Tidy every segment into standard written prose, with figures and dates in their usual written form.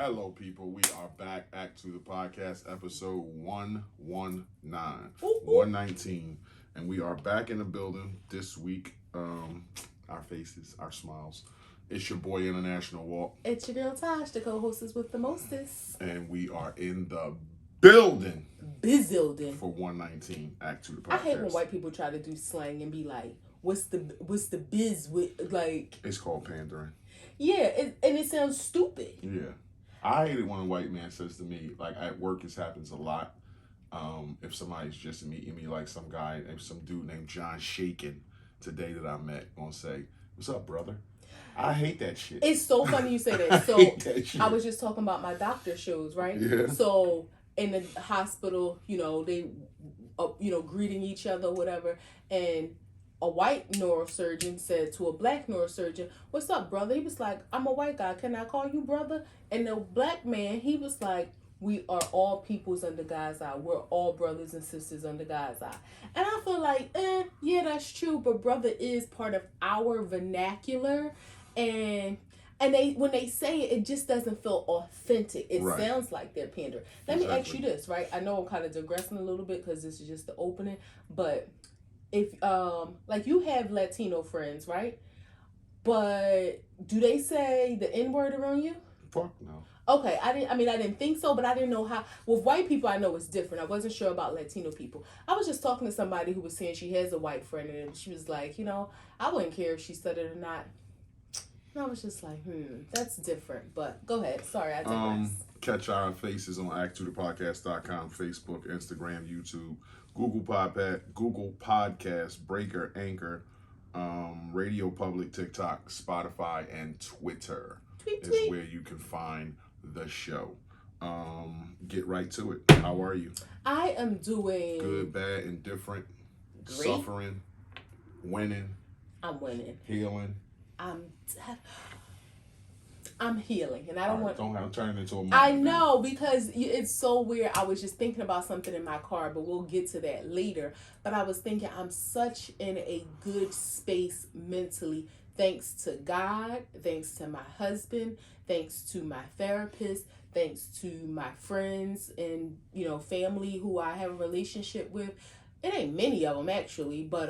Hello, people. We are back. A2TP podcast, episode 119. 119. And we are back in the building this week. Our faces, our smiles. It's your boy, International Walk. It's your girl, Tosh, the co-hostess with the mostest. And we are in the building. Bizilding. For 119, A2TP podcast. I hate when white people try to do slang and be like, what's the biz with, like... It's called pandering. Yeah, and it sounds stupid. Yeah. I hate it when a white man says to me, like at work, this happens a lot. If somebody's just meeting me, like some guy, some dude named John Shakin today that I met, gonna say, "What's up, brother?" I hate that shit. It's so funny you say that. So hate that shit. I was just talking about my doctor shows, right? Yeah. So in the hospital, they, greeting each other, whatever, and a white neurosurgeon said to a black neurosurgeon, "What's up, brother?" He was like, "I'm a white guy. Can I call you brother?" And the black man, he was like, "We are all peoples under God's eye. We're all brothers and sisters under God's eye." And I feel like, yeah, that's true. But brother is part of our vernacular. And they, when they say it, it just doesn't feel authentic. It Right. sounds like they're pandering. Let me ask you this, right? I know I'm kind of digressing a little bit because this is just the opening. But if, like you have Latino friends, right? But do they say the N-word around you? Fuck no. Okay, I didn't think so, but I didn't know how. With white people, I know it's different. I wasn't sure about Latino people. I was just talking to somebody who was saying she has a white friend, and she was like, I wouldn't care if she said it or not. And I was just like, that's different. But go ahead. Sorry, I digress. Catch our faces on A2TPodcast.com, Facebook, Instagram, YouTube, Google Podcast, Breaker, Anchor, Radio Public, TikTok, Spotify, and Twitter. Tweet. Is where you can find the show. Get right to it. How are you? I am doing good, bad, indifferent, great. Suffering, winning. I'm winning. Healing. I'm healing, and I don't want. Don't have to turn it into a moment. I know, because it's so weird. I was just thinking about something in my car, but we'll get to that later. But I was thinking I'm such in a good space mentally, thanks to God, thanks to my husband, thanks to my therapist, thanks to my friends and family who I have a relationship with. It ain't many of them actually, but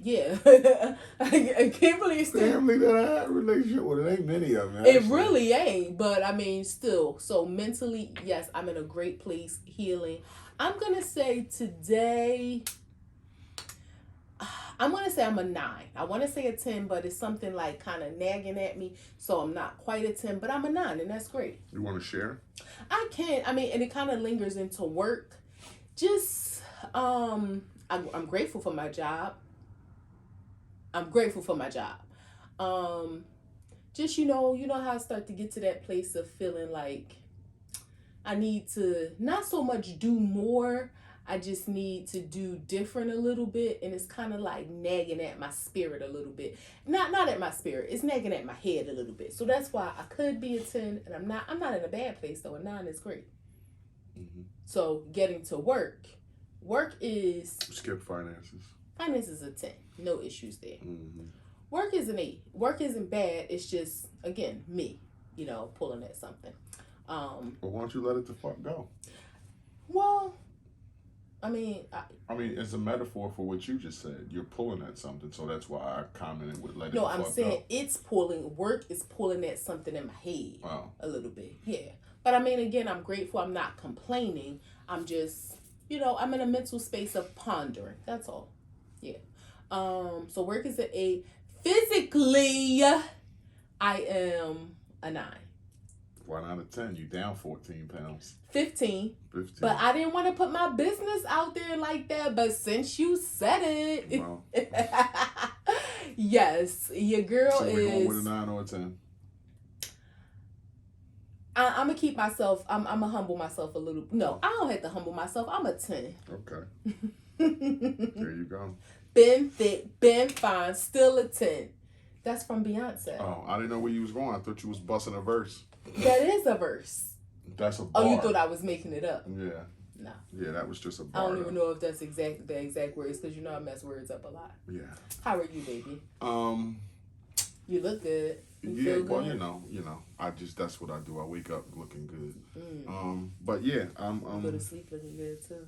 yeah, I can't believe family that I have a relationship with. It ain't many of them. It really ain't, but I mean, still. So mentally, yes, I'm in a great place, healing. I'm gonna say today, I'm gonna say I'm a 9. I want to say a 10, but it's something like kind of nagging at me, so I'm not quite a 10, but I'm a 9, and that's great. You want to share? I can. I mean, and it kind of lingers into work. Just. I'm grateful for my job. Just, you know how I start to get to that place of feeling like I need to not so much do more. I just need to do different a little bit. And it's kind of like nagging at my spirit a little bit. Not at my spirit. It's nagging at my head a little bit. So that's why I could be a 10 and I'm not in a bad place though. A 9 is great. Mm-hmm. So getting to work is... Skip finances. Finances a 10. No issues there. Mm-hmm. Work is an 8. Work isn't bad. It's just, again, me, pulling at something. Well, why don't you let it the fuck go? Well, I mean, it's a metaphor for what you just said. You're pulling at something, so that's why I commented with let it the fuck go. No, I'm saying it's pulling. Work is pulling at something in my head a little bit. Yeah. But I mean, again, I'm grateful. I'm not complaining. I'm just... I'm in a mental space of pondering. That's all. Yeah. So work is an 8. Physically, I am a 9. Why not a 10? You down 14 pounds. 15. But I didn't want to put my business out there like that. But since you said it, well. yes, your girl so is. We're going with a 9 or a 10. I'm going to keep myself, I'm going to humble myself a little. No, I don't have to humble myself. I'm a 10. Okay. There you go. Been thick, been fine, still a 10. That's from Beyonce. Oh, I didn't know where you was going. I thought you was busting a verse. That is a verse. That's a bar. Oh, you thought I was making it up? Yeah. No. Yeah, that was just a bar. I don't even know if that's the exact words, because I mess words up a lot. Yeah. How are you, baby? You look good. Yeah, well, you know, that's what I do. I wake up looking good. But yeah, go to sleep looking good too.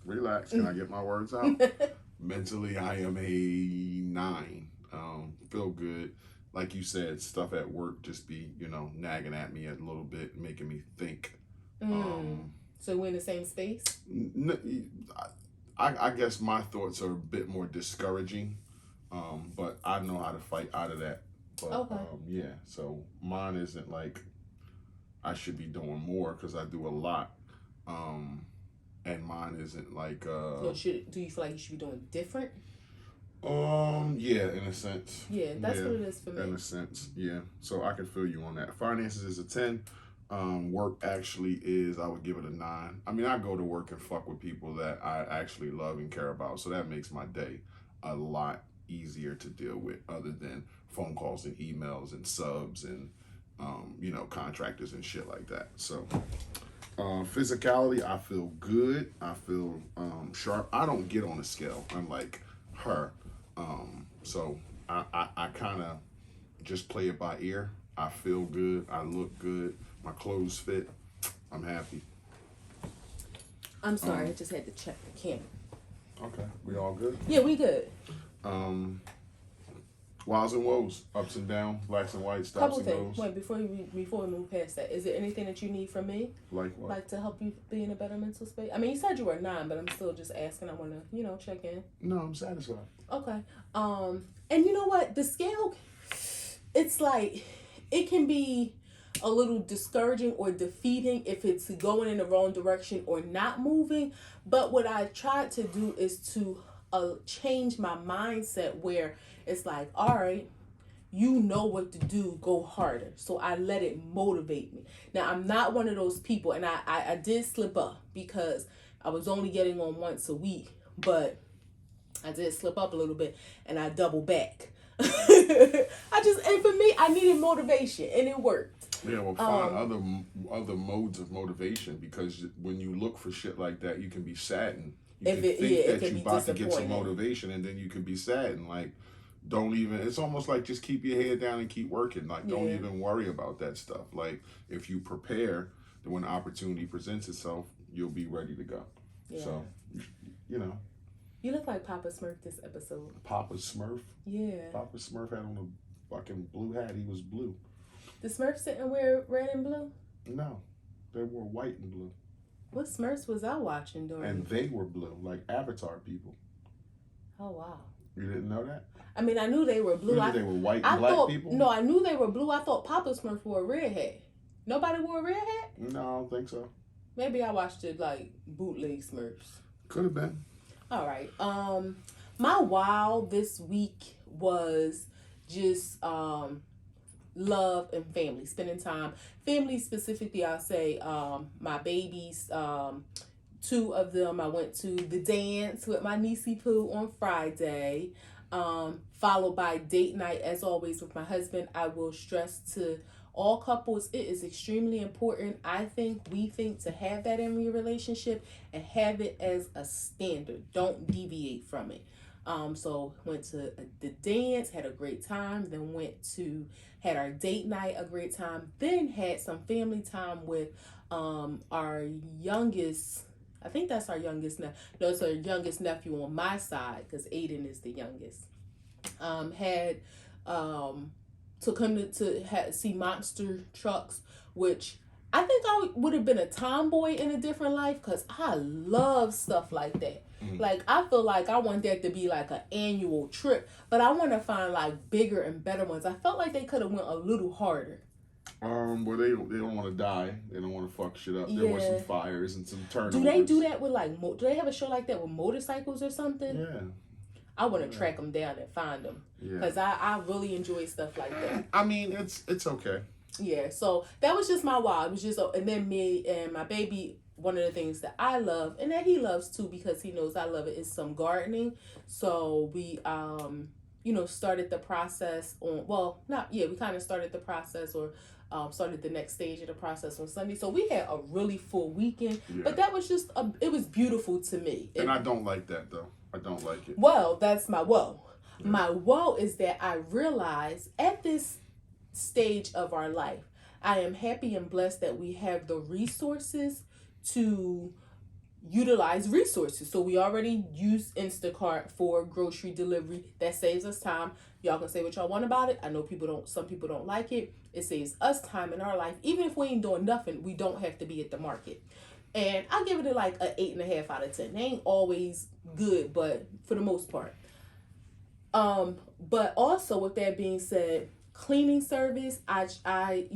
Relax. Can I get my words out? Mentally, I am a 9. Feel good. Like you said, stuff at work just be, nagging at me a little bit, making me think. So we're in the same space? I guess my thoughts are a bit more discouraging, but I know how to fight out of that. But, okay. Yeah, so mine isn't like I should be doing more because I do a lot. And mine isn't like. So do you feel like you should be doing different? Yeah, in a sense. Yeah, that's what it is for me. In a sense, yeah. So I can feel you on that. Finances is a 10. Work actually is, I would give it a 9. I mean, I go to work and fuck with people that I actually love and care about. So that makes my day a lot easier to deal with, other than phone calls and emails and subs and, contractors and shit like that. So, physicality, I feel good. I feel sharp. I don't get on a scale, unlike her. So I kind of just play it by ear. I feel good. I look good. My clothes fit. I'm happy. I'm sorry, I just had to check the camera. Okay, we all good? Yeah, we good. Wows and woes, ups and downs, blacks and whites, stops and goes. Wait, before we move past that, is there anything that you need from me? Like what? Like to help you be in a better mental space? I mean, you said you were a 9, but I'm still just asking. I want to, check in. No, I'm satisfied. Okay. And you know what? The scale, it's like, it can be a little discouraging or defeating if it's going in the wrong direction or not moving. But what I tried to do is to change my mindset where it's like, all right, you know what to do, go harder. So I let it motivate me. Now, I'm not one of those people, and I did slip up because I was only getting on once a week, but I did slip up a little bit and I double back. And for me, I needed motivation and it worked. Yeah, well, find other modes of motivation, because when you look for shit like that, you can be saddened. You can think that you're about to get some motivation, and then you can be saddened. Like, don't even. It's almost like just keep your head down and keep working. Like, don't even worry about that stuff. Like, if you prepare, then when the opportunity presents itself, you'll be ready to go. Yeah. So, You look like Papa Smurf this episode. Papa Smurf? Yeah. Papa Smurf had on a fucking blue hat. He was blue. The Smurfs didn't wear red and blue? No. They wore white and blue. What Smurfs was I watching during? And they were blue, like Avatar people. Oh, wow. You didn't know that? I mean, I knew they were blue. They were white and black people? No, I knew they were blue. I thought Papa Smurf wore a red hat. Nobody wore a red hat? No, I don't think so. Maybe I watched it like bootleg Smurfs. Could have been. All right. My wow this week was just love and family, spending time. Family specifically, I'll say my babies, 2 of them, I went to the dance with my niecey Pooh on Friday, followed by date night, as always, with my husband. I will stress to all couples, it is extremely important, we think, to have that in your relationship and have it as a standard. Don't deviate from it. So went to the dance, had a great time, then had our date night, a great time, then had some family time with our youngest, I think that's our youngest nephew. No, it's our youngest nephew on my side, because Aiden is the youngest. Took him to see monster trucks, which I think I would have been a tomboy in a different life, because I love stuff like that. Like, I feel like I want that to be like an annual trip, but I want to find like bigger and better ones. I felt like they could have went a little harder. Well, they don't want to die. They don't want to fuck shit up. There were some fires and some turnovers. Do they do that with like? Do they have a show like that with motorcycles or something? Yeah. I want to track them down and find them, because I really enjoy stuff like that. I mean, it's okay. Yeah. So that was just my wow. It was just, and then me and my baby. One of the things that I love, and that he loves too, because he knows I love it, is some gardening. So we, started the process on, we kind of started the process, or started the next stage of the process on Sunday. So we had a really full weekend, but that was just, it was beautiful to me. And I don't like that, though. I don't like it. Well, that's my woe. Yeah. My woe is that I realized at this stage of our life. I am happy and blessed that we have the resources to utilize resources. So we already use Instacart for grocery delivery. That saves us time. Y'all can say what y'all want about it. I know some people don't like it. It saves us time in our life. Even if we ain't doing nothing, we don't have to be at the market. And I give it like a 8.5 out of 10. They ain't always good, but for the most part. But also with that being said, cleaning service, I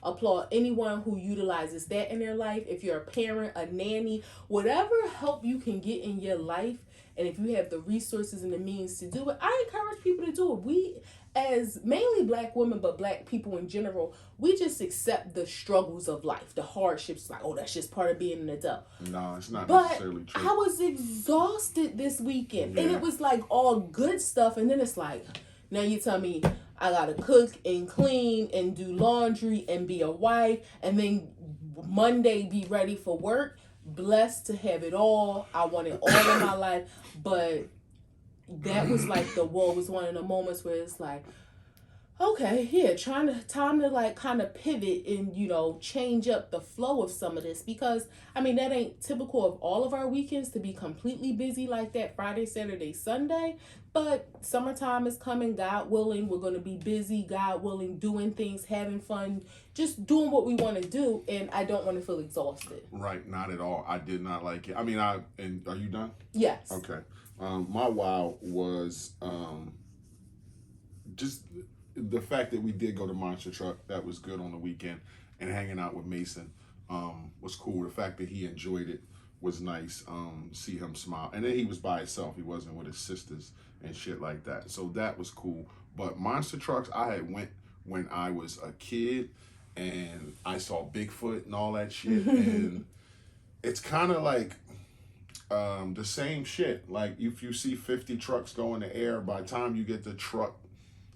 applaud anyone who utilizes that in their life. If you're a parent, a nanny, whatever help you can get in your life, and if you have the resources and the means to do it, I encourage people to do it. We, as mainly Black women, but Black people in general, we just accept the struggles of life, the hardships, like, oh, that's just part of being an adult. No, it's not but necessarily true. I was exhausted this weekend, and Yeah. it was like all good stuff, and then it's like, now you tell me I gotta cook and clean and do laundry and be a wife, and then Monday be ready for work. Blessed to have it all. I want it all in my life, but that was like was one of the moments where it's like, okay, yeah, time to like kind of pivot and, change up the flow of some of this, because I mean, that ain't typical of all of our weekends to be completely busy like that Friday, Saturday, Sunday. But summertime is coming, God willing. We're going to be busy, God willing, doing things, having fun, just doing what we want to do. And I don't want to feel exhausted. Right, not at all. I did not like it. I mean, and are you done? Yes. Okay. My wow was just the fact that we did go to Monster Truck. That was good on the weekend, and hanging out with Mason was cool. The fact that he enjoyed it was nice. See him smile, and then he was by himself. He wasn't with his sisters and shit like that. So that was cool. But Monster Trucks, I had went when I was a kid, and I saw Bigfoot and all that shit, and it's kind of like the same shit. Like if you see 50 trucks go in the air, by the time you get to truck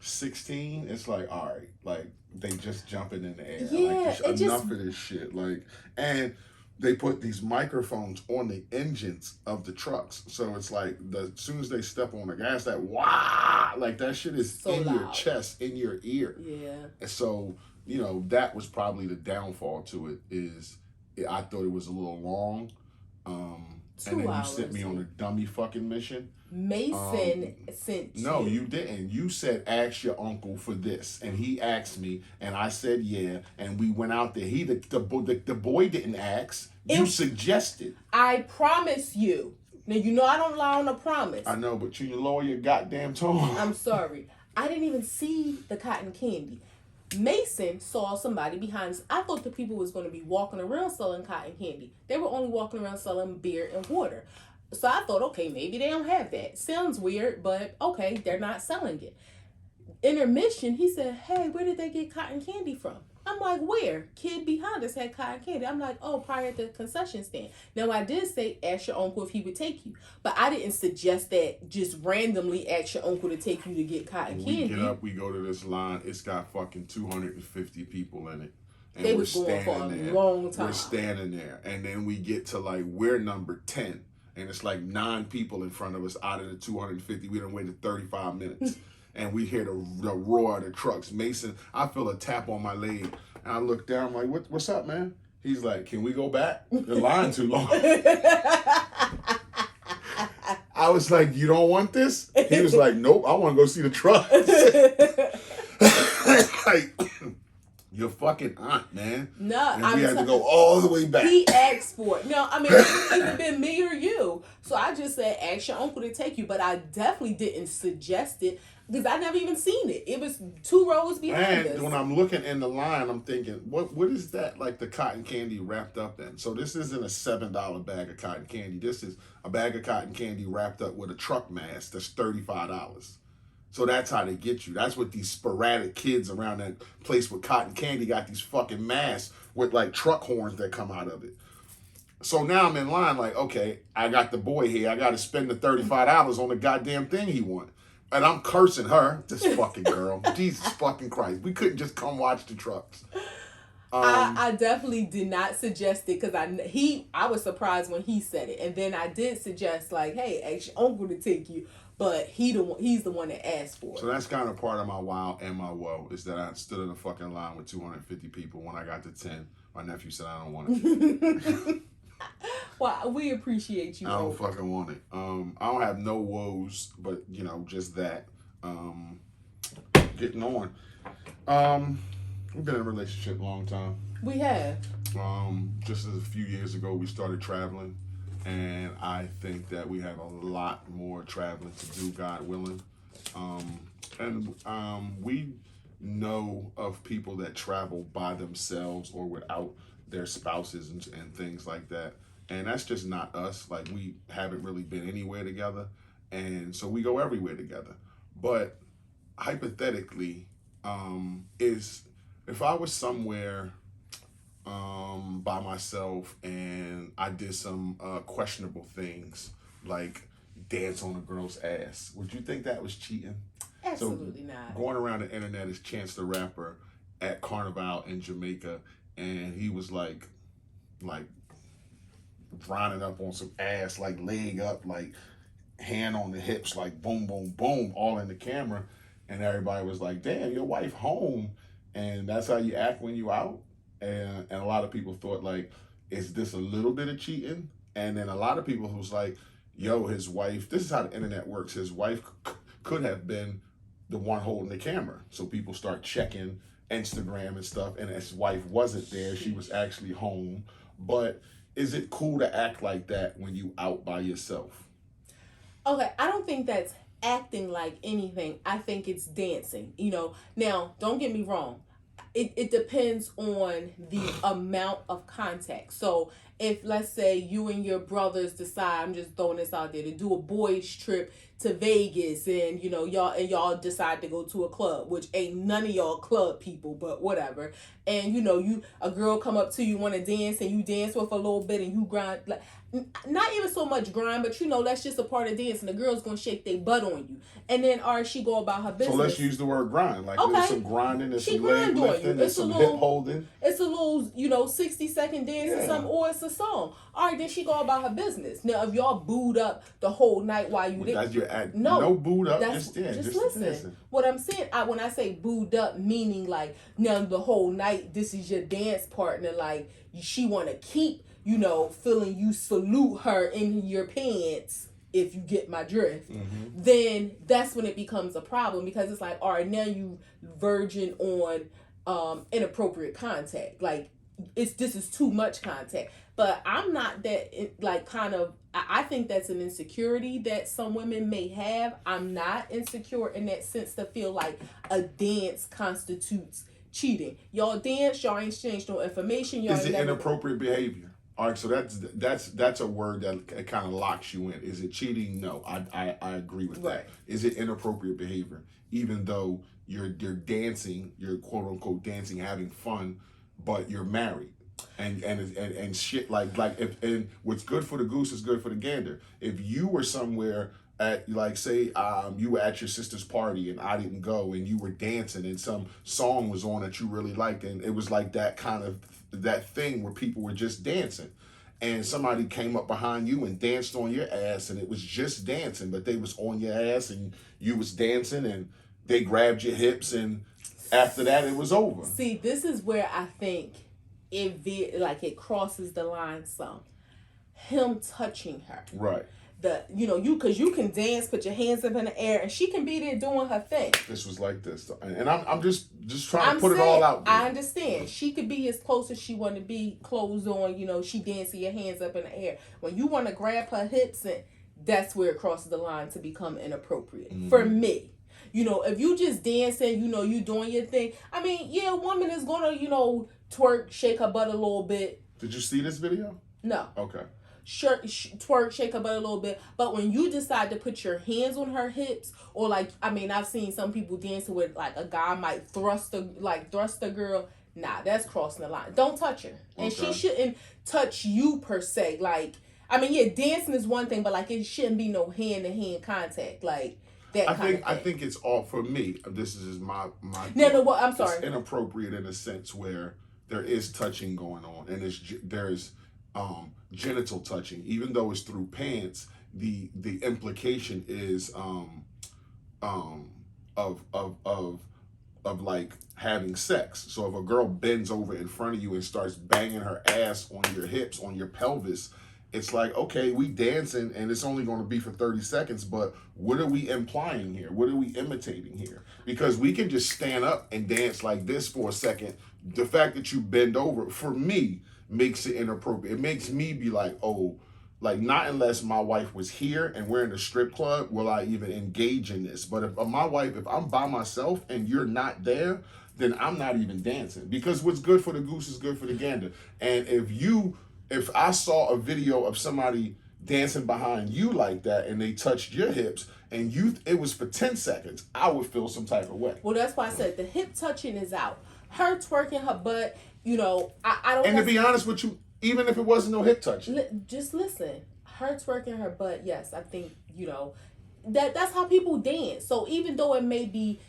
16, it's like, all right, like they just jumping in the air. Yeah, like enough of this shit. Like, and they put these microphones on the engines of the trucks, so it's like as soon as they step on the gas, that wah, like that shit is so in loud. Your chest, in your ear. Yeah. And so that was probably the downfall to it. Is I thought it was a little long. And then you sent me on a dummy fucking mission. Mason sent you. No, you didn't. You said, ask your uncle for this. And he asked me, and I said, yeah. And we went out there. The boy didn't ask. You suggested. I promise you. Now, I don't lie on a promise. I know, but you lower your goddamn tone. I'm sorry. I didn't even see the cotton candy. Mason saw somebody behind us. I thought the people was going to be walking around selling cotton candy. They were only walking around selling beer and water. So I thought, okay, maybe they don't have that. Sounds weird, but okay, they're not selling it. Intermission, he said, hey, where did they get cotton candy from? I'm like, where? Kid behind us had cotton candy. I'm like, oh, probably at the concession stand. Now, I did say, ask your uncle if he would take you. But I didn't suggest that just randomly ask your uncle to take you to get cotton candy. We get up, we go to this line. It's got fucking 250 people in it. And they was going for a long time. We're standing there. And then we get to like, we're number 10. And it's like 9 people in front of us out of the 250. We done waited 35 minutes. And we hear the roar of the trucks. Mason, I feel a tap on my leg. And I look down, I'm like, what's up, man? He's like, can we go back? The line too long. I was like, you don't want this? He was like, nope, I want to go see the trucks. Like, your fucking aunt, man. No, and we had to go all the way back. He asked for it. No, I mean, it could have been me or you. So I just said, ask your uncle to take you. But I definitely didn't suggest it because I never even seen it. It was 2 rows behind us. And when I'm looking in the line, I'm thinking, what is that? Like the cotton candy wrapped up in. So this isn't a $7 bag of cotton candy. This is a bag of cotton candy wrapped up with a truck mask that's $35. So that's how they get you. That's what these sporadic kids around that place with cotton candy got, these fucking masks with like truck horns that come out of it. So now I'm in line like, okay, I got the boy here. I got to spend the $35 on the goddamn thing he want. And I'm cursing her, this fucking girl. Jesus fucking Christ. We couldn't just come watch the trucks. I definitely did not suggest it because I was surprised when he said it. And then I did suggest like, hey, ask your uncle to take you. but he's the one that asked for it. So that's kind of part of my wow and my woe is that I stood in a fucking line with 250 people. When I got to 10, my nephew said, I don't want it. Well, we appreciate you. I don't fucking want it. I don't have no woes, but just that. Getting on. We've been in a relationship a long time. We have. Just a few years ago, we started traveling, and I think that we have a lot more traveling to do, God willing. We know of people that travel by themselves or without their spouses and things like that. And that's just not us. Like, we haven't really been anywhere together. And so we go everywhere together. But hypothetically, if I was somewhere by myself and I did some questionable things, like dance on a girl's ass, would you think that was cheating? Absolutely not. Going around the internet is Chance the Rapper at Carnival in Jamaica, and he was like grinding up on some ass, like leg up, like hand on the hips, like boom, boom, boom, all in the camera. And everybody was like, damn, your wife home. And that's how you act when you out. And a lot of people thought, like, is this a little bit of cheating? And then a lot of people was like, yo, his wife, this is how the internet works. His wife could have been the one holding the camera. So people start checking Instagram and stuff. And his wife wasn't there. She was actually home. But is it cool to act like that when you out by yourself? Okay, I don't think that's acting like anything. I think it's dancing. Now, don't get me wrong. It depends on the amount of contact. So if, let's say, you and your brothers decide, I'm just throwing this out there, to do a boys trip to Vegas, and y'all decide to go to a club, which ain't none of y'all club people, but whatever. And a girl come up to you, want to dance, and you dance with a little bit, and you grind, like, not even so much grind, but that's just a part of dancing. The girl's gonna shake their butt on you, and then she go about her business. So let's use the word grind. Like, okay, there's some grinding, there's some leg grind lifting, there's some hip holding. It's a little 60-second dance or something, or it's a song. All right, then she go about her business. Now, if y'all booed up the whole night while you no booed up, just listen. Listen. What I'm saying, when I say booed up, meaning like now the whole night this is your dance partner, like she want to keep feeling you salute her in your pants, if you get my drift. Mm-hmm. Then that's when it becomes a problem, because it's like, all right, now you verging on inappropriate contact. Like, this is too much contact. But I'm not that, I think that's an insecurity that some women may have. I'm not insecure in that sense to feel like a dance constitutes cheating. Y'all dance, y'all ain't exchanged no information. Is it inappropriate behavior? All right, so that's a word that kind of locks you in. Is it cheating? No, I agree with that. Is it inappropriate behavior? Even though you're dancing, you're quote unquote dancing, having fun, but you're married. And shit like if what's good for the goose is good for the gander. If you were somewhere at, like, say you were at your sister's party and I didn't go, and you were dancing and some song was on that you really liked, and it was like that thing where people were just dancing, and somebody came up behind you and danced on your ass, and it was just dancing, but they was on your ass and you was dancing, and they grabbed your hips, and after that it was over. See, this is where I think it crosses the line some. Him touching her. Right. Because you can dance, put your hands up in the air, and she can be there doing her thing. This was like this, and I'm just trying to put it all out there. I understand. She could be as close as she want to be, clothes on. She dancing, your hands up in the air. When you want to grab her hips, and that's where it crosses the line to become inappropriate for me. If you just dancing, you doing your thing. I mean, yeah, a woman is gonna twerk, shake her butt a little bit. Did you see this video? No. Okay. Twerk, shake her butt a little bit, but when you decide to put your hands on her hips, or I've seen some people dancing with a guy might thrust the girl. Nah, that's crossing the line. Don't touch her, and she shouldn't touch you per se. Dancing is one thing, but it shouldn't be no hand to hand contact that. I think it's all, for me. This is my. No. What? I'm sorry. It's inappropriate in a sense where there is touching going on, and there's genital touching, even though it's through pants. the implication is of like having sex. So if a girl bends over in front of you and starts banging her ass on your hips, on your pelvis, it's like, okay, we dancing and it's only going to be for 30 seconds, but what are we implying here? What are we imitating here? Because we can just stand up and dance like this for a second. The fact that you bend over, for me, makes it inappropriate. It makes me be like, oh, like, not unless my wife was here and we're in a strip club will I even engage in this. But if my wife, if I'm by myself and you're not there, then I'm not even dancing. Because what's good for the goose is good for the gander. And if I saw a video of somebody dancing behind you like that and they touched your hips and it was for 10 seconds, I would feel some type of way. Well, that's why I said the hip touching is out. Her twerking her butt, I don't. And to be honest with you, even if it wasn't no hip touching. Just listen. Her twerking her butt, yes, I think, that's how people dance. So even though it may be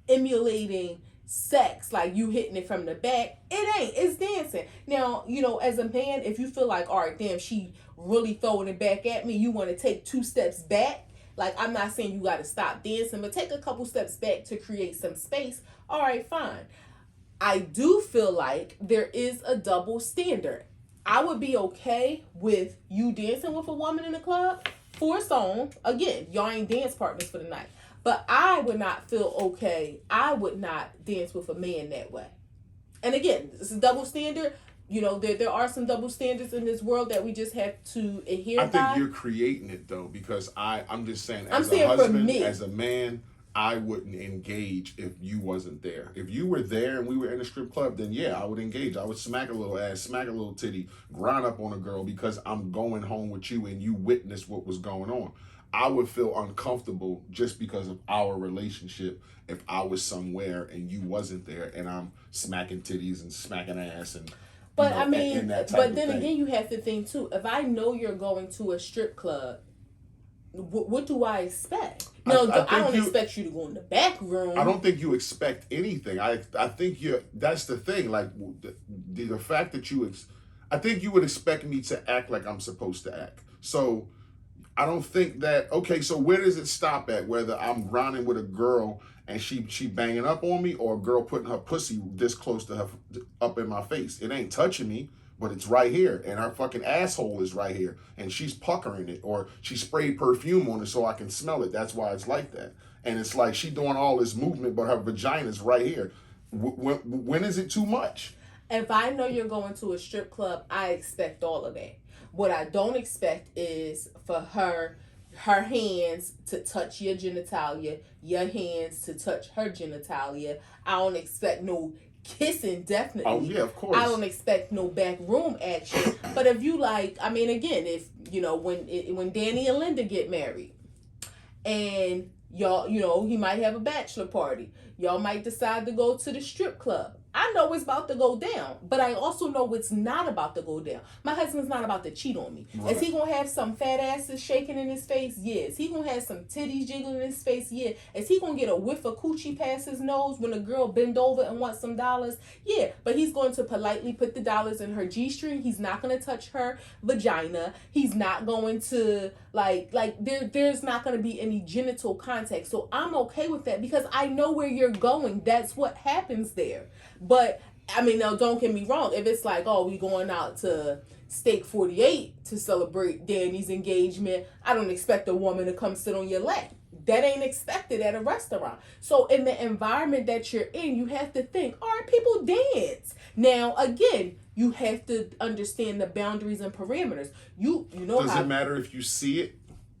emulating sex, like you hitting it from the back, it ain't. It's dancing. Now, as a man, if you feel like, all right, damn, she really throwing it back at me, you want to take 2 steps back. Like, I'm not saying you got to stop dancing, but take a couple steps back to create some space. All right, fine. I do feel like there is a double standard. I would be okay with you dancing with a woman in the club for a song. Again, y'all ain't dance partners for the night. But I would not feel okay. I would not dance with a man that way. And again, it's a double standard. There are some double standards in this world that we just have to adhere to. I think you're creating it, though, because I'm just saying, as a husband, for me, as a man, I wouldn't engage if you wasn't there. If you were there and we were in a strip club, then yeah, I would engage. I would smack a little ass, smack a little titty, grind up on a girl because I'm going home with you and you witnessed what was going on. I would feel uncomfortable just because of our relationship if I was somewhere and you wasn't there and I'm smacking titties and smacking ass and. But again, you have to think too. If I know you're going to a strip club, what do I expect? No, I don't expect you to go in the back room. I don't think you expect anything. I think that's the thing. Like the fact that I think you would expect me to act like I'm supposed to act. So I don't think that. Okay, so where does it stop at? Whether I'm grinding with a girl and she banging up on me, or a girl putting her pussy this close to her up in my face. It ain't touching me, but it's right here, and her fucking asshole is right here, and she's puckering it, or she sprayed perfume on it so I can smell it. That's why it's like that. And it's like she doing all this movement, but her vagina's right here. When is it too much? If I know you're going to a strip club, I expect all of that. What I don't expect is for her hands to touch your genitalia, your hands to touch her genitalia. I don't expect no kissing, definitely. Oh, yeah, of course. I don't expect no back room action. But if you again, if, when Danny and Linda get married and y'all, he might have a bachelor party. Y'all might decide to go to the strip club. I know it's about to go down, but I also know it's not about to go down. My husband's not about to cheat on me. Right. Is he going to have some fat asses shaking in his face? Yes. Is he going to have some titties jiggling in his face? Yeah. Is he going to get a whiff of coochie past his nose when a girl bend over and wants some dollars? Yeah. But he's going to politely put the dollars in her G-string. He's not going to touch her vagina. He's not going to, there's not going to be any genital contact. So I'm okay with that because I know where you're going. That's what happens there. But, now don't get me wrong. If it's like, oh, we going out to Steak 48 to celebrate Danny's engagement, I don't expect a woman to come sit on your lap. That ain't expected at a restaurant. So in the environment that you're in, you have to think, all right, people dance. Now, again, you have to understand the boundaries and parameters. Does it matter if you see it?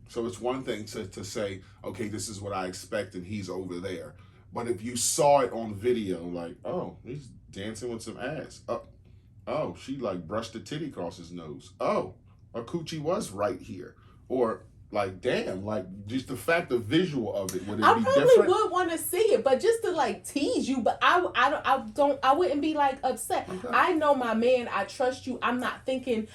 So it's one thing to say, okay, this is what I expect and he's over there. But if you saw it on video, like, oh, he's dancing with some ass. Oh, she brushed a titty across his nose. Oh, a coochie was right here. Or damn, just the fact, the visual of it, would it be different? I probably would want to see it, but just to tease you, but I wouldn't be upset. Okay. I know my man, I trust you. I'm not thinking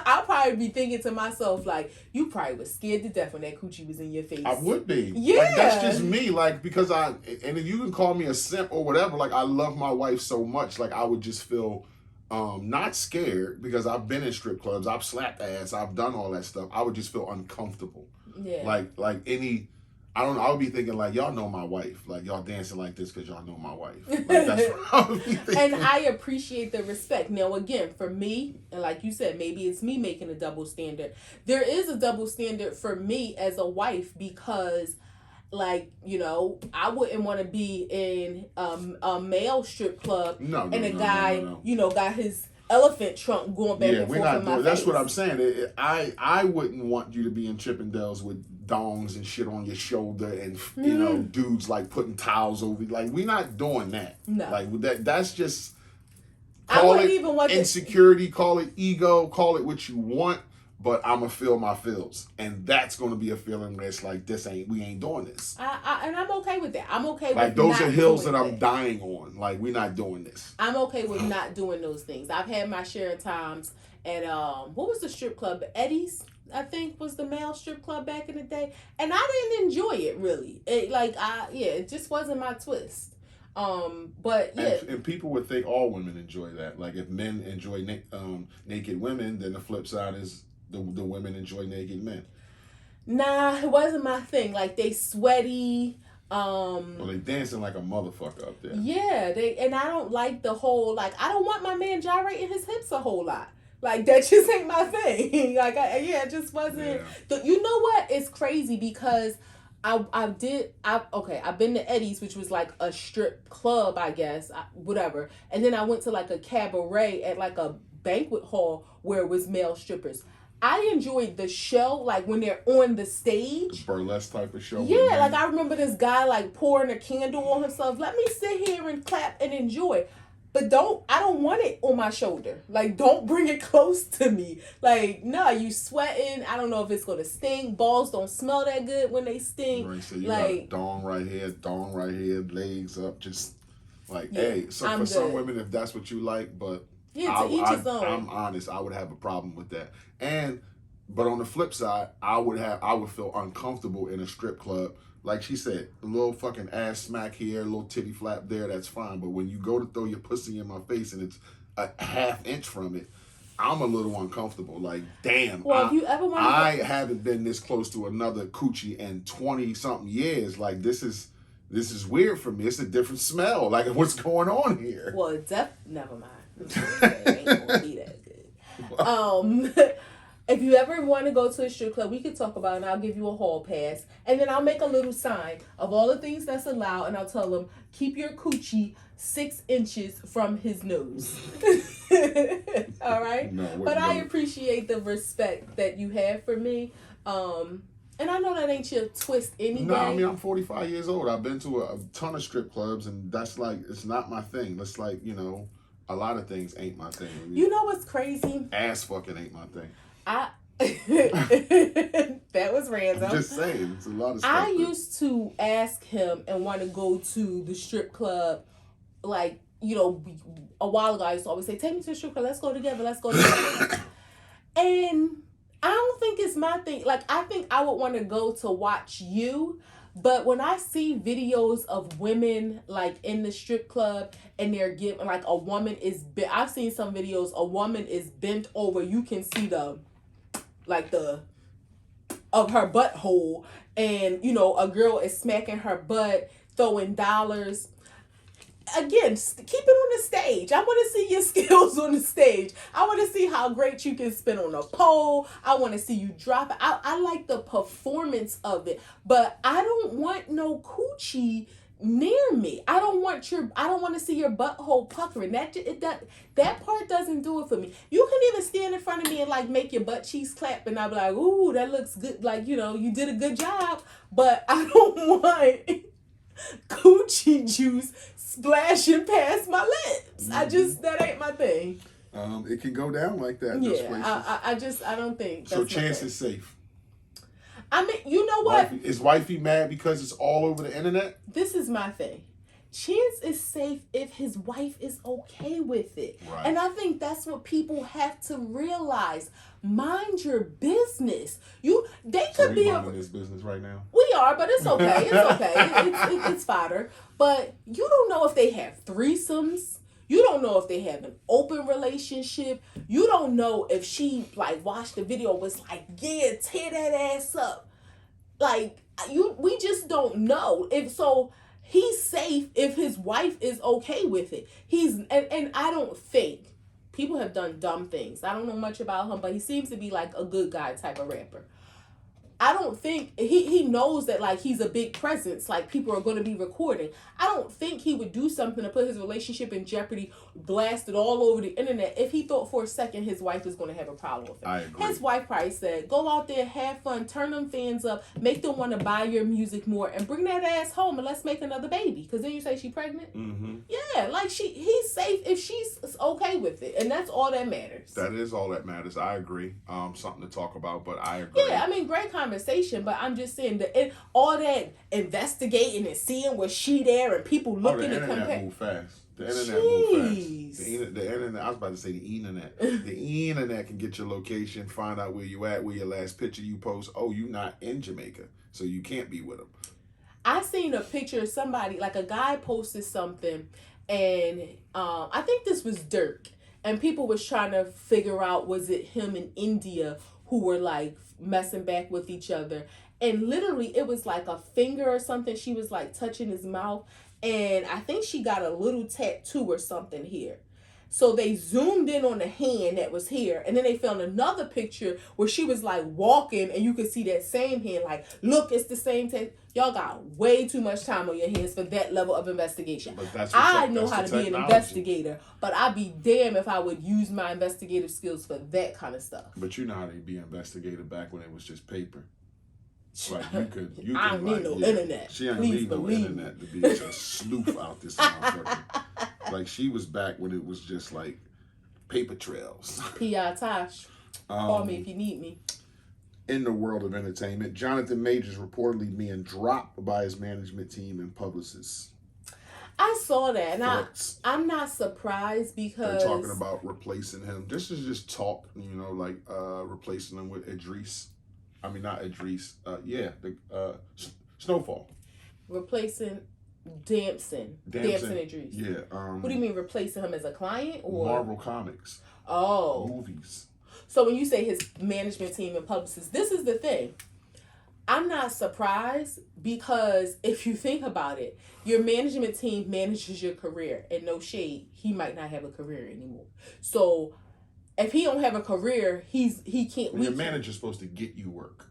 I'll probably be thinking to myself, you probably was scared to death when that coochie was in your face. I would be. Yeah. That's just me, because and you can call me a simp or whatever, I love my wife so much, I would just feel not scared, because I've been in strip clubs, I've slapped ass, I've done all that stuff. I would just feel uncomfortable. Yeah. Like any, I don't know, I would be thinking like, y'all know my wife. Like, y'all dancing like this because y'all know my wife. Like, that's what I would be thinking. And I appreciate the respect. Now, again, for me, and like you said, maybe it's me making a double standard. There is a double standard for me as a wife because, like, you know, I wouldn't want to be in a male strip club and a guy, you know, got his elephant trunk going back and forth in my face. That's what I'm saying. I wouldn't want you to be in Chippendales with dongs and shit on your shoulder and, you know, dudes like putting towels over. Like, we're not doing that. No. Like, that's just, I wouldn't even want insecurity, call it ego, call it what you want, but I'm going to feel my feels. And that's going to be a feeling where it's like, we ain't doing this. And I'm okay with that. I'm okay with like, those are hills that I'm dying on. Like, we're not doing this. I'm okay with not doing those things. I've had my share of times at, what was the strip club? Eddie's, I think, was the male strip club back in the day. And I didn't enjoy it, really. It just wasn't my twist. But yeah. And people would think all women enjoy that. Like, if men enjoy naked women, then the flip side is the women enjoy naked men. Nah, it wasn't my thing. Like, they sweaty. Well, they dancing like a motherfucker up there. Yeah, and I don't like the whole, like, I don't want my man gyrating his hips a whole lot. Like, that just ain't my thing. Like, it just wasn't. Yeah. You know what? It's crazy because I've been to Eddie's, which was like a strip club, I guess, whatever. And then I went to like a cabaret at like a banquet hall where it was male strippers. I enjoyed the show, like when they're on the stage. Burlesque type of show. Yeah, like I remember this guy like pouring a candle on himself. Let me sit here and clap and enjoy. But I don't want it on my shoulder. Like, don't bring it close to me. Like, no, you sweating. I don't know if it's going to sting. Balls don't smell that good when they sting. Right, so you got dong right here, legs up, just like, hey. So for some women, if that's what you like, but yeah, to each his own. I'm honest, I would have a problem with that. But on the flip side, I would feel uncomfortable in a strip club. Like she said, a little fucking ass smack here, a little titty flap there, that's fine. But when you go to throw your pussy in my face and it's a half inch from it, I'm a little uncomfortable. Like, damn. Well, if you ever want I haven't been this close to another coochie in 20-something years. Like, this is weird for me. It's a different smell. Like, what's going on here? Well, never mind. It ain't gonna be that good. If you ever want to go to a strip club, we could talk about it, and I'll give you a hall pass. And then I'll make a little sign of all the things that's allowed, and I'll tell them, keep your coochie 6 inches from his nose. All right? But I appreciate the respect that you have for me. And I know that ain't your twist anyway. No, I mean, I'm 45 years old. I've been to a ton of strip clubs, and that's like, it's not my thing. It's like, you know, a lot of things ain't my thing. You know what's crazy? Ass fucking ain't my thing. That was random. I'm just saying, it's a lot of stuff. I used to ask him and want to go to the strip club, like, you know, a while ago. I used to always say, take me to the strip club, let's go together. And I don't think it's my thing. Like, I think I would want to go to watch you. But when I see videos of women, like, in the strip club and they're giving, like, a woman is, I've seen some videos, a woman is bent over. You can see of her butthole, and, you know, a girl is smacking her butt, throwing dollars. Again, keep it on the stage. I want to see your skills on the stage. I want to see how great you can spin on a pole. I want to see you drop it. I like the performance of it, but I don't want no coochie near me. I don't want to see your butthole puckering. That part doesn't do it for me. You can even stand in front of me and like make your butt cheeks clap, and I'll be like, ooh, that looks good. Like, you know, you did a good job, but I don't want coochie juice splashing past my lips. Mm-hmm. That ain't my thing. It can go down like that. I don't think. So Chance is safe. I mean, you know what? Is wifey mad because it's all over the internet? This is my thing. Chance is safe if his wife is okay with it. Right. And I think that's what people have to realize. Mind your business. They could be minding his business right now. We are, but it's okay. It's okay. It's fodder. But you don't know if they have threesomes. You don't know if they have an open relationship. You don't know if she like watched the video, was like, yeah, tear that ass up. Like we just don't know. If so, he's safe if his wife is okay with it. And I don't think people have done dumb things. I don't know much about him, but he seems to be like a good guy type of rapper. I don't think he knows that like he's a big presence, like people are going to be recording. I don't think he would do something to put his relationship in jeopardy, blast it all over the internet if he thought for a second his wife is going to have a problem with it. I agree. His wife probably said, go out there, have fun, turn them fans up, make them want to buy your music more, and bring that ass home and let's make another baby. Because then you say she's pregnant? Mm-hmm. Yeah, like he's safe if she's okay with it. And that's all that matters. That is all that matters. I agree. Something to talk about, but I agree. Yeah, I mean, great conversation, but I'm just saying that all that investigating and seeing was she there and people looking the and comparing. Move fast. The internet move fast. The internet. I was about to say the internet. The internet can get your location, find out where you at, where your last picture you post. Oh, you not in Jamaica, so you can't be with them. I seen a picture of somebody, like a guy posted something, and I think this was Dirk, and people was trying to figure out was it him in India who were like messing back with each other. And literally it was like a finger or something. She was like touching his mouth. And I think she got a little tattoo or something here. So they zoomed in on the hand that was here. And then they found another picture where she was like walking and you could see that same hand. Like, look, it's the same tattoo. Y'all got way too much time on your hands for that level of investigation. I know how to be an investigator, but I'd be damned if I would use my investigative skills for that kind of stuff. But you know how to be an investigator back when it was just paper. Like you could I don't need no internet. She ain't need no internet to be a sleuth out this motherfucker. Like she was back when it was just like paper trails. P.I. Tosh. Call me if you need me. In the world of entertainment, Jonathan Majors reportedly being dropped by his management team and publicists. I saw that, and I'm not surprised because they're talking about replacing him. This is just talk, like replacing him with Idris. I mean, not Idris. Snowfall. Replacing Damson Idris. Yeah. What do you mean replacing him as a client or Marvel Comics? Oh, movies. So when you say his management team and publicists, this is the thing. I'm not surprised because if you think about it, your management team manages your career, and no shade, he might not have a career anymore. So if he don't have a career, he can't. Your manager's supposed to get you work.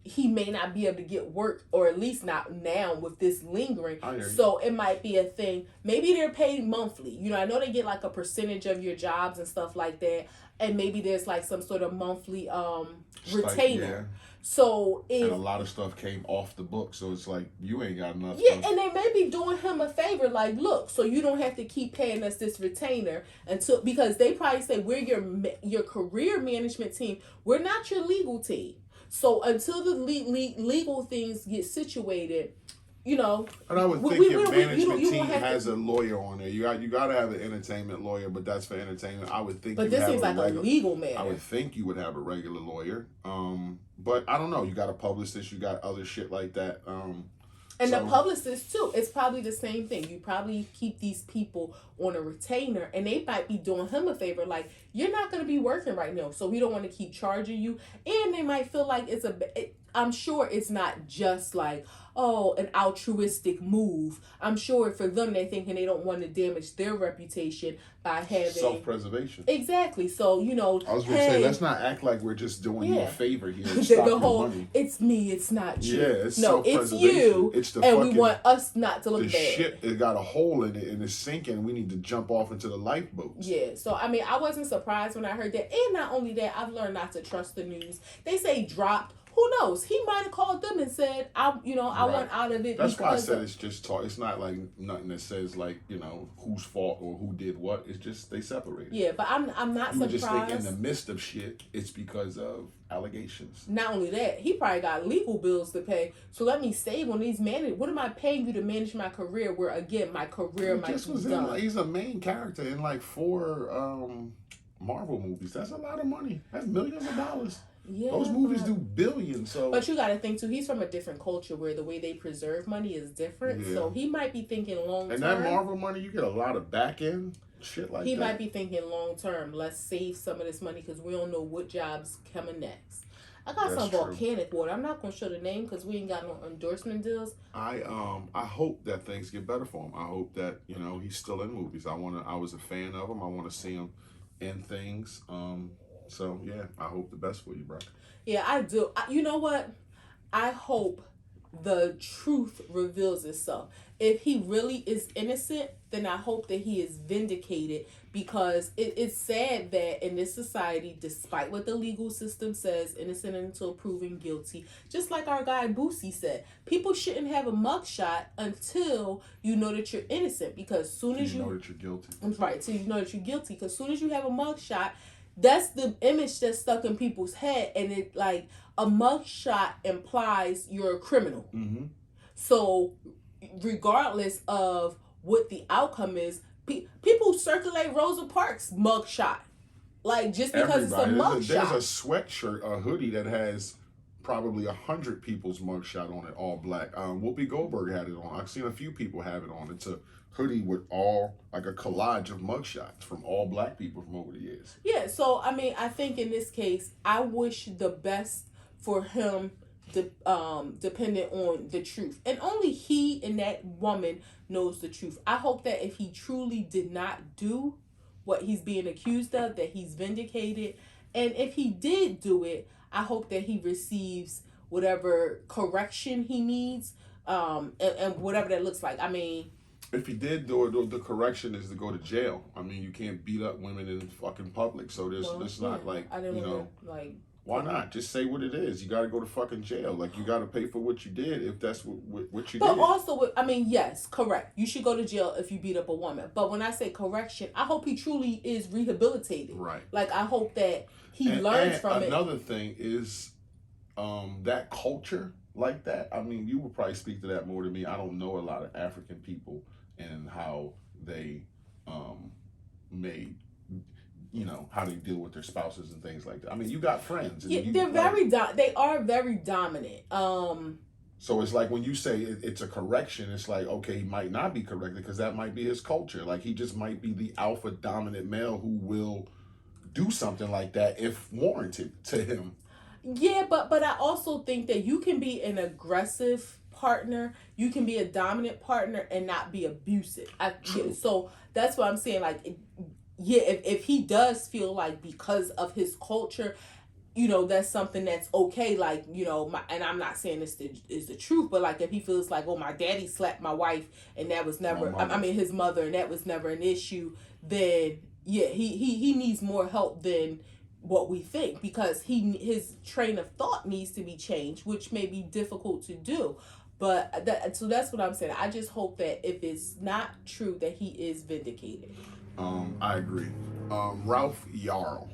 He may not be able to get work, or at least not now with this lingering. So it might be a thing. Maybe they're paid monthly. I know they get like a percentage of your jobs and stuff like that. And maybe there's like some sort of monthly retainer. Yeah. So and a lot of stuff came off the book, so it's like you ain't got enough. Yeah, and they may be doing him a favor, like, look, so you don't have to keep paying us this retainer because they probably say we're your career management team. We're not your legal team. So until the legal things get situated, And I would think your management team has a lawyer on there. You got to have an entertainment lawyer, but that's for entertainment. I would think. But this seems like a legal matter. I would think you would have a regular lawyer. But I don't know. You got a publicist. You got other shit like that. And the publicist too. It's probably the same thing. You probably keep these people on a retainer, and they might be doing him a favor. Like, you're not going to be working right now, so we don't want to keep charging you. And they might feel like I'm sure it's not just like, an altruistic move. I'm sure for them, they're thinking they don't want to damage their reputation by having self-preservation. Exactly. So, I was going to say, let's not act like we're just doing you a favor here. The whole, money. It's me, it's not you. Yeah, it's no, it's you, and we want us not to look bad. The ship, it got a hole in it, and it's sinking. We need to jump off into the lifeboats. Yeah, so, I wasn't surprised when I heard that. And not only that, I've learned not to trust the news. They say dropped. Who knows? He might have called them and said, I want out of it. That's why I said it's just talk. It's not like nothing that says like, whose fault or who did what. It's just they separated. Yeah, but I'm not surprised. You just think in the midst of shit, it's because of allegations. Not only that, he probably got legal bills to pay. So let me save on these What am I paying you to manage my career? Where again, my career might be done. He's a main character in like 4 Marvel movies. That's a lot of money. That's millions of dollars. Yeah, those movies do billions. So, but you got to think too. He's from a different culture where the way they preserve money is different. Yeah. So he might be thinking long term. And that Marvel money, you get a lot of back end. Shit like he that. might be thinking long term. Let's save some of this money because we don't know what jobs coming next. I got That's some true. volcanic water. I'm not gonna show the name because we ain't got no endorsement deals. I hope that things get better for him. I hope that, you know, he's still in movies. I was a fan of him. I want to see him in things. So yeah, I hope the best for you, bro. Yeah, I do. You know what? I hope the truth reveals itself. If he really is innocent, then I hope that he is vindicated, because it's sad that in this society, despite what the legal system says, innocent until proven guilty, just like our guy Boosie said, people shouldn't have a mugshot until you know that you're innocent, because soon as you know that you're guilty. Right, so you know that you're guilty, because soon as you have a mugshot, that's the image that's stuck in people's head, and it like a mugshot implies you're a criminal. Mm-hmm. So regardless of what the outcome is, people circulate Rosa Parks mugshot, like just because it's a mugshot. There's a sweatshirt, a hoodie that has probably 100 people's mugshot on it, all black. Whoopi Goldberg had it on. I've seen a few people have it on. It's a hoodie with all like a collage of mugshots from all black people from over the years. Yeah, so I mean, I think in this case, I wish the best for him, dependent on the truth, and only he and that woman knows the truth. I hope that if he truly did not do what he's being accused of, that he's vindicated, and if he did do it, I hope that he receives whatever correction he needs, and whatever that looks like. I mean, if he did do it, the correction is to go to jail. I mean, you can't beat up women in fucking public. So there's not like, I didn't you know, like. Why not? Just say what it is. You got to go to fucking jail. Like, you got to pay for what you did if that's what you did. But also, I mean, yes, correct. You should go to jail if you beat up a woman. But when I say correction, I hope he truly is rehabilitated. Right. Like, I hope that he learns from it. Another thing is that culture like that. I mean, you would probably speak to that more than me. I don't know a lot of African people and how they made, you know, how they deal with their spouses and things like that. I mean, you got friends. And yeah, they are very dominant. So it's like when you say it's a correction, it's like, okay, he might not be corrected because that might be his culture. Like, he just might be the alpha dominant male who will do something like that if warranted to him. Yeah, but I also think that you can be an aggressive partner, you can be a dominant partner and not be abusive. So that's what I'm saying. Like, yeah, if he does feel like because of his culture, you know, that's something that's okay. Like, you know, and I'm not saying this is the truth, but like if he feels like, oh, my daddy slapped my wife and that was never, I mean, his mother, and that was never an issue, then yeah, he needs more help than what we think, because his train of thought needs to be changed, which may be difficult to do. But so that's what I'm saying. I just hope that if it's not true, that he is vindicated. I agree. Ralph Yarl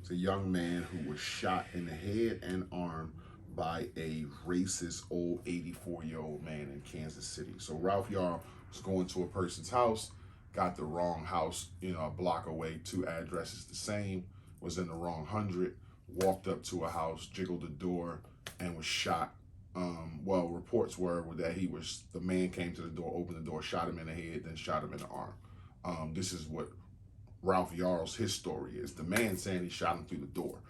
is a young man who was shot in the head and arm by a racist old 84-year-old man in Kansas City. So Ralph Yarl was going to a person's house, got the wrong house, you know, a block away, 2 addresses the same, was in the wrong 100, walked up to a house, jiggled the door, and was shot. Well, reports were that the man came to the door, opened the door, shot him in the head, then shot him in the arm. This is what Ralph Yarl's, his story is. The man saying he shot him through the door.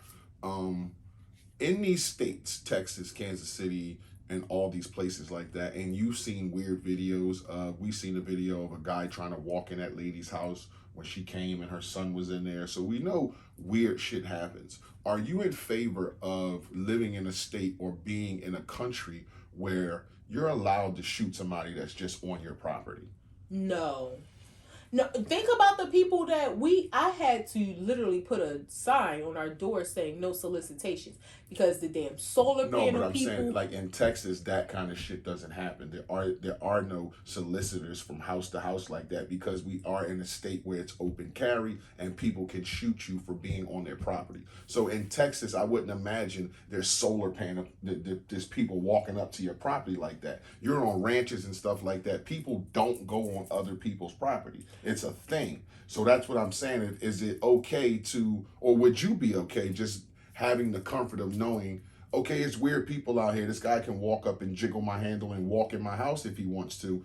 In these states, Texas, Kansas City, and all these places like that, and you've seen weird videos. We've seen a video of a guy trying to walk in that lady's house when she came and her son was in there. So we know weird shit happens. Are you in favor of living in a state or being in a country where you're allowed to shoot somebody that's just on your property? No, think about the people that I had to literally put a sign on our door saying no solicitations, because the damn solar panel No, but I'm people. saying, like, in Texas, that kind of shit doesn't happen. There are no solicitors from house to house like that, because we are in a state where it's open carry and people can shoot you for being on their property. So in Texas, I wouldn't imagine there's solar panel, there's people walking up to your property like that. You're on ranches and stuff like that. People don't go on other people's property. It's a thing. So that's what I'm saying. Is it okay to, or would you be okay just having the comfort of knowing, okay, it's weird people out here. This guy can walk up and jiggle my handle and walk in my house if he wants to.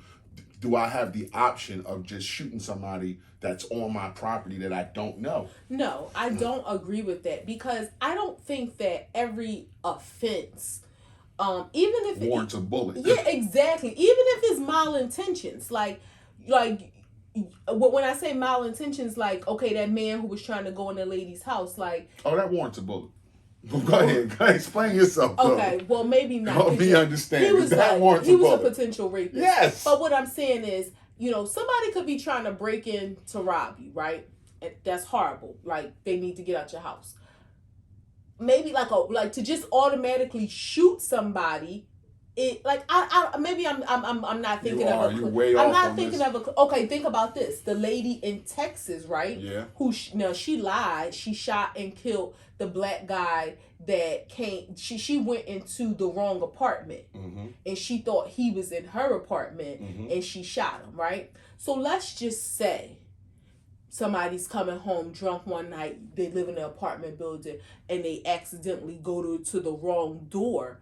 do I have the option of just shooting somebody that's on my property that I don't know? No, I don't agree with that, because I don't think that every offense, even if warrants a bullet. Yeah, exactly. Even if it's malintentions, like when I say malintentions, like, okay, that man who was trying to go in the lady's house, like, oh, that warrants a bullet. Go ahead, explain yourself. Okay, well, maybe not. Help me understand. He was a potential rapist. Yes. But what I'm saying is, somebody could be trying to break in to rob you, right? And that's horrible. Like, they need to get out your house. Maybe like to just automatically shoot somebody. It like maybe I'm not thinking of you're way off. I'm not thinking of a. Okay, think about this. The lady in Texas, right? Yeah. Who now she lied. She shot and killed the black guy that came. She went into the wrong apartment, and she thought he was in her apartment, and she shot him. Right. So let's just say somebody's coming home drunk one night. They live in an apartment building, and they accidentally go to the wrong door.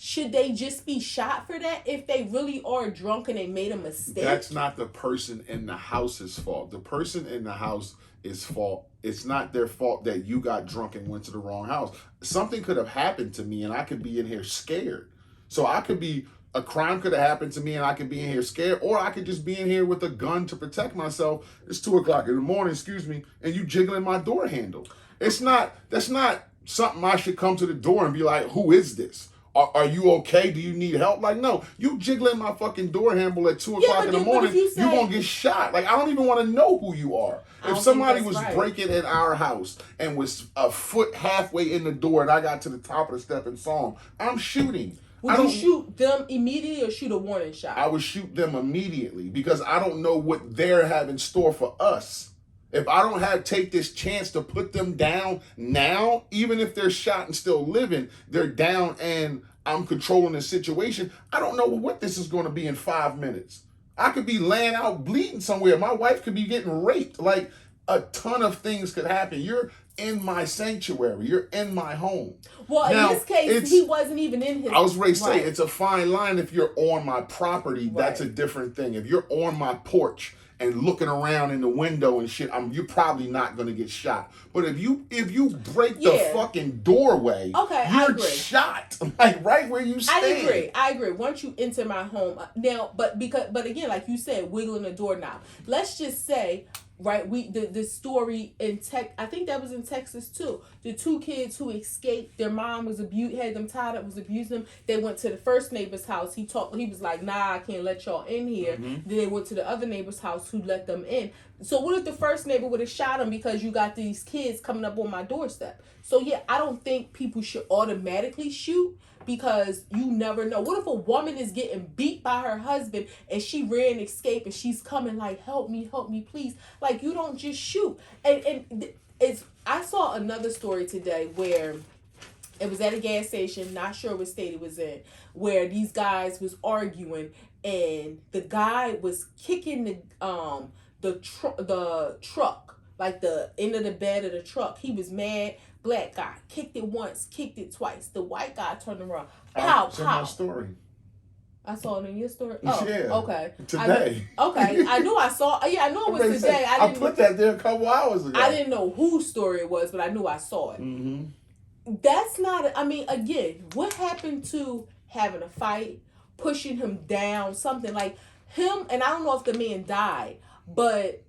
Should they just be shot for that if they really are drunk and they made a mistake? That's not the person in the house's fault. The person in the house is fault. It's not their fault that you got drunk and went to the wrong house. Something could have happened to me and I could be in here scared. So a crime could have happened to me and I could be in here scared, or I could just be in here with a gun to protect myself. It's 2:00 in the morning, and you jiggling my door handle. That's not something I should come to the door and be like, who is this? Are you okay? Do you need help? Like, no, you jiggling my fucking door handle at 2:00 in the morning, you're going to get shot. Like, I don't even want to know who you are. If somebody was breaking in our house and was a foot halfway in the door and I got to the top of the step and saw him, I'm shooting. Would you shoot them immediately or shoot a warning shot? I would shoot them immediately because I don't know what they're having in store for us. If I don't take this chance to put them down now, even if they're shot and still living, they're down and I'm controlling the situation. I don't know what this is going to be in 5 minutes. I could be laying out bleeding somewhere. My wife could be getting raped. Like, a ton of things could happen. You're in my sanctuary. You're in my home. Well, now, in this case, he wasn't even in his. I was ready to say, it's a fine line if you're on my property. Right. That's a different thing. If you're on my porch and looking around in the window and shit, you're probably not going to get shot. But if you break the fucking doorway, you're shot, like right where you stand. I agree. Once you enter my home, now, but again, like you said, wiggling the doorknob. Let's just say, right, the story in I think that was in Texas too. The 2 kids who escaped, their mom had them tied up, was abusing them. They went to the first neighbor's house. He was like, nah, I can't let y'all in here. Then they went to the other neighbor's house who let them in. So what if the first neighbor would have shot him because you got these kids coming up on my doorstep? So yeah, I don't think people should automatically shoot, because you never know. What if a woman is getting beat by her husband and she ran and escaped and she's coming like, help me, please. Like, you don't just shoot. And I saw another story today where it was at a gas station, not sure what state it was in, where these guys was arguing and the guy was kicking the truck, like the end of the bed of the truck. He was mad. Black guy kicked it once, kicked it twice. The white guy turned around. Pow, pow. My story. I saw it in your story. Oh, yeah. Okay. Today. I knew I saw. Yeah, I knew it was today. I put that there a couple hours ago. I didn't know whose story it was, but I knew I saw it. That's not. I mean, again, what happened to having a fight, pushing him down, something like him? And I don't know if the man died, but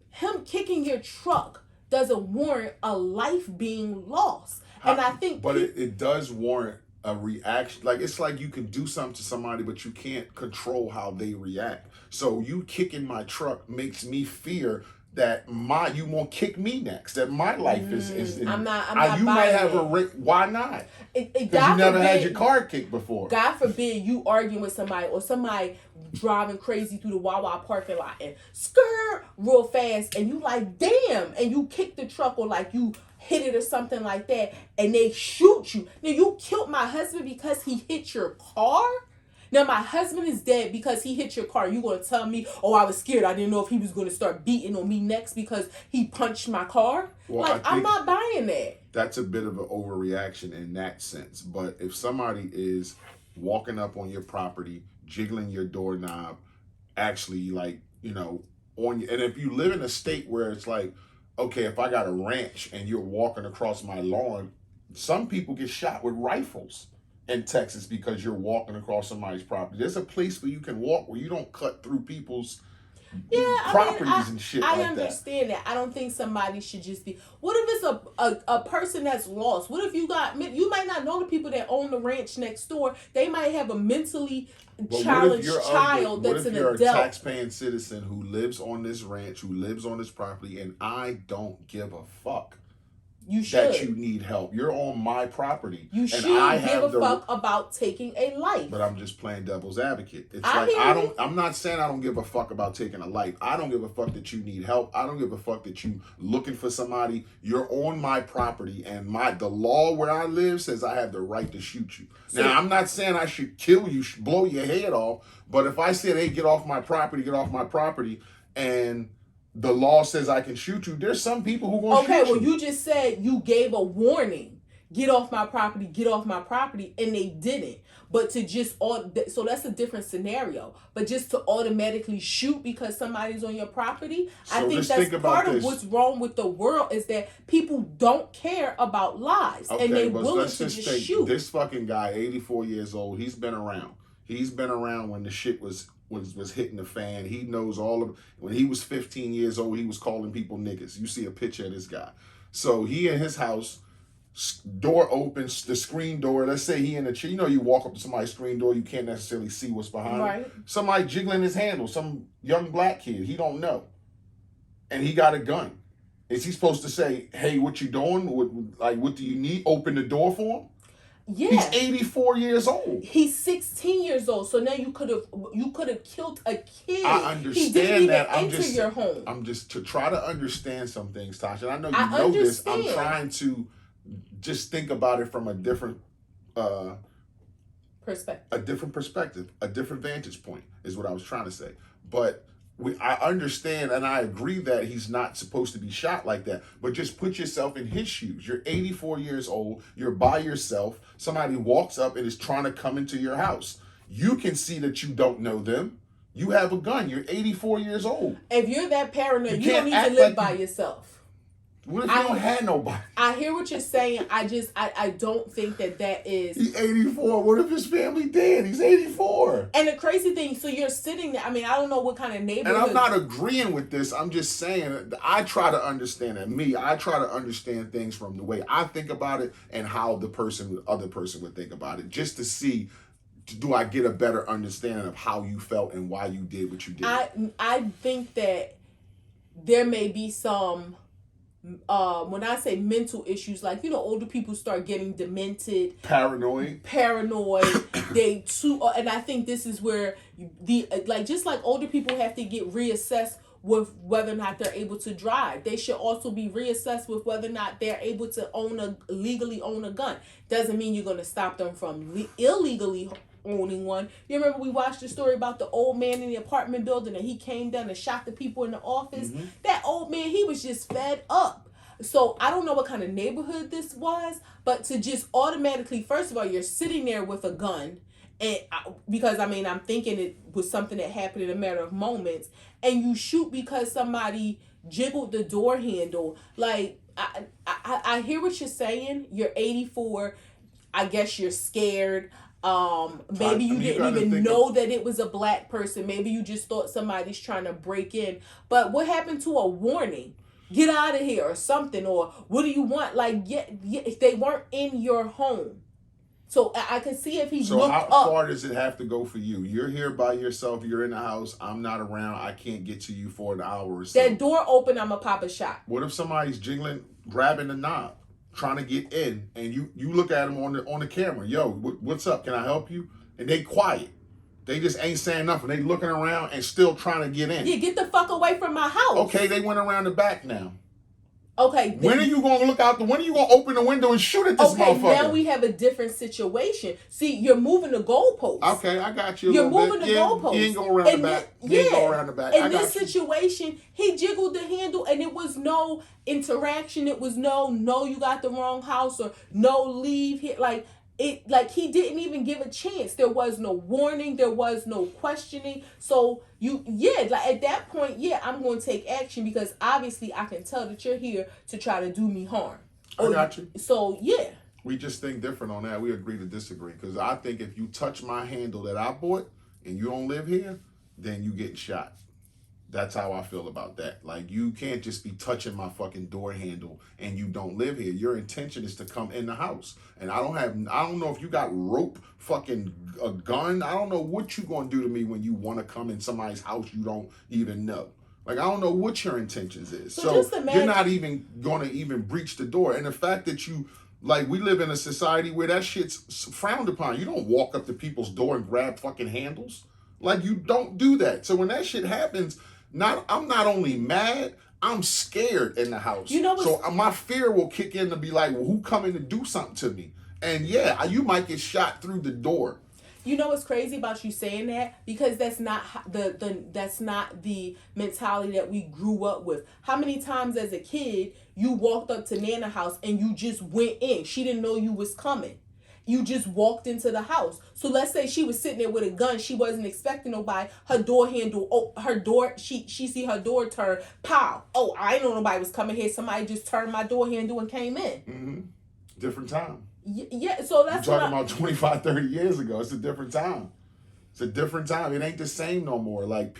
him kicking your truck doesn't warrant a life being lost. And I think... But it does warrant a reaction. Like, it's like you can do something to somebody, but you can't control how they react. So you kicking my truck makes me fear that you won't kick me next. That my life is in, I'm not you might have why not? Because you never had your car kicked before. God forbid you arguing with somebody or somebody driving crazy through the Wawa parking lot and skirt real fast and you like, damn, and you kick the truck or like you hit it or something like that and they shoot you. Now, you killed my husband because he hit your car? Now, my husband is dead because he hit your car. You going to tell me, oh, I was scared. I didn't know if he was going to start beating on me next because he punched my car? Well, I'm not buying that. That's a bit of an overreaction in that sense. But if somebody is walking up on your property, jiggling your doorknob, actually like, on you. And if you live in a state where it's like, okay, if I got a ranch and you're walking across my lawn, some people get shot with rifles in Texas because you're walking across somebody's property. There's a place where you can walk where you don't cut through people's properties and shit like that. I understand that. I don't think somebody should just be. What if it's a person that's lost? What if you might not know the people that own the ranch next door. They might have a mentally challenged child that's an adult. What if you're a tax-paying citizen who lives on this ranch, who lives on this property, and I don't give a fuck that you need help? You're on my property. You should give a fuck about taking a life. But I'm just playing devil's advocate. It's I'm not saying I don't give a fuck about taking a life. I don't give a fuck that you need help. I don't give a fuck that you looking for somebody. You're on my property, and the law where I live says I have the right to shoot you. Now, I'm not saying I should kill you, blow your head off, but if I said, hey, get off my property, and the law says I can shoot you, there's some people who won't shoot you. Okay, well, you just said you gave a warning. Get off my property, and they didn't. But to just, so that's a different scenario. But just to automatically shoot because somebody's on your property, so I think that's part of what's wrong with the world is that people don't care about lives. Okay, and they're willing to just shoot. This fucking guy, 84 years old, he's been around. He's been around when the shit was hitting the fan. He knows all of. When he was 15 years old, he was calling people niggas. You see a picture of this guy. So he in his house, door opens, the screen door. Let's say he in the chair. You walk up to somebody's screen door, you can't necessarily see what's behind it. Somebody jiggling his handle, some young black kid, he don't know. And he got a gun. Is he supposed to say, hey, what you doing? What do you need? Open the door for him? Yeah. He's 84 years old. He's 16 years old. So now you could have killed a kid. I understand he didn't that. Even enter your home. I'm just to try to understand some things, Tasha. And I know you know this. I'm trying to just think about it from a different perspective. A different perspective, a different vantage point is what I was trying to say. But I understand and I agree that he's not supposed to be shot like that. But just put yourself in his shoes. You're 84 years old. You're by yourself. Somebody walks up and is trying to come into your house. You can see that you don't know them. You have a gun. You're 84 years old. If you're that paranoid, you don't need to live by yourself. What if you don't have nobody? I hear what you're saying. I don't think that is. He's 84. What if his family dead? He's 84. And the crazy thing, so you're sitting there. I mean, I don't know what kind of neighborhood. And I'm not agreeing with this. I'm just saying I try to understand it. I try to understand things from the way I think about it and how the other person would think about it, just to see, do I get a better understanding of how you felt and why you did what you did. I think that there may be some. When I say mental issues, like, older people start getting demented, paranoid, they too, and I think this is where just like older people have to get reassessed with whether or not they're able to drive. They should also be reassessed with whether or not they're able to legally own a gun. Doesn't mean you're going to stop them from illegally owning one. You remember we watched the story about the old man in the apartment building and he came down and shot the people in the office? Mm-hmm. That old man, he was just fed up. So I don't know what kind of neighborhood this was, but to just automatically, first of all, you're sitting there with a gun, and I'm thinking it was something that happened in a matter of moments, and you shoot because somebody jiggled the door handle. Like, I hear what you're saying. You're 84. I guess you're scared. Maybe you didn't even know that it was a black person. Maybe you just thought somebody's trying to break in. But what happened to a warning? Get out of here or something. Or what do you want? Like, if they weren't in your home. So I can see if he looked up. So how far does it have to go for you? You're here by yourself. You're in the house. I'm not around. I can't get to you for an hour or so. That door open, I'm going to pop a shot. What if somebody's jiggling, grabbing the knob, trying to get in, and you look at them on the camera? Yo, what's up? Can I help you? And they quiet. They just ain't saying nothing. They looking around and still trying to get in. Yeah, get the fuck away from my house. Okay, they went around the back now. Okay. When are you going to look out when are you going to open the window and shoot at this motherfucker? Okay, now we have a different situation. See, you're moving the goalposts. Okay, I got you. You're moving the goalposts. You ain't going around the back. You ain't going around the back. In this situation, he jiggled the handle and it was no interaction. It was no, you got the wrong house or no, leave here. Like, it like he didn't even give a chance. There was no warning, there was no questioning. So like at that point, I'm going to take action because obviously I can tell that you're here to try to do me harm. I got you. So yeah. We just think different on that. We agree to disagree. Because I think if you touch my handle that I bought and you don't live here, then you get shot. That's how I feel about that. Like, you can't just be touching my fucking door handle and you don't live here. Your intention is to come in the house. And I don't know if you got rope, fucking a gun. I don't know what you gonna do to me when you want to come in somebody's house you don't even know. Like, I don't know what your intentions is. So you're not even gonna even breach the door. And the fact that we live in a society where that shit's frowned upon. You don't walk up to people's door and grab fucking handles. Like, you don't do that. So when that shit happens, I'm not only mad, I'm scared in the house. So my fear will kick in to be like, well, who coming to do something to me? And you might get shot through the door. You know what's crazy about you saying that? Because that's not that's not the mentality that we grew up with. How many times as a kid you walked up to Nana's house and you just went in? She didn't know you was coming. You just walked into the house. So let's say she was sitting there with a gun. She wasn't expecting nobody. Her door handle, she see her door turn. Pow. Oh, I didn't know nobody was coming here. Somebody just turned my door handle and came in. Mm-hmm. Different time. Yeah, so that's You're talking about 25, 30 years ago. It's a different time. It's a different time. It ain't the same no more. Like,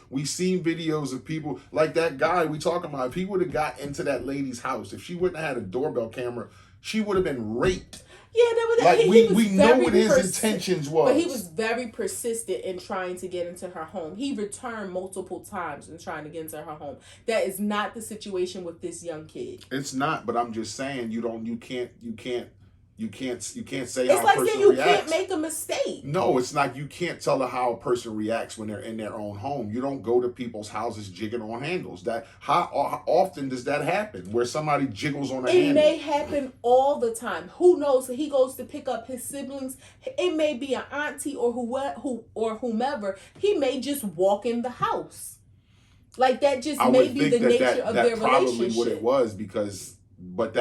we seen videos of people, like that guy we talking about. If he would have got into that lady's house, if she wouldn't have had a doorbell camera, she would have been raped. Yeah, we know what his intentions was. But he was very persistent in trying to get into her home. He returned multiple times in trying to get into her home. That is not the situation with this young kid. It's not, but I'm just saying you can't say it's how like a person saying you reacts. Can't make a mistake. No, it's not. You can't tell how a person reacts when they're in their own home. You don't go to people's houses jigging on handles. How often does that happen? Where somebody jiggles on a handle? It may happen all the time. Who knows? He goes to pick up his siblings. It may be an auntie or whomever. He may just walk in the house. Like, that just may be the nature of their relationship. That's probably what it was But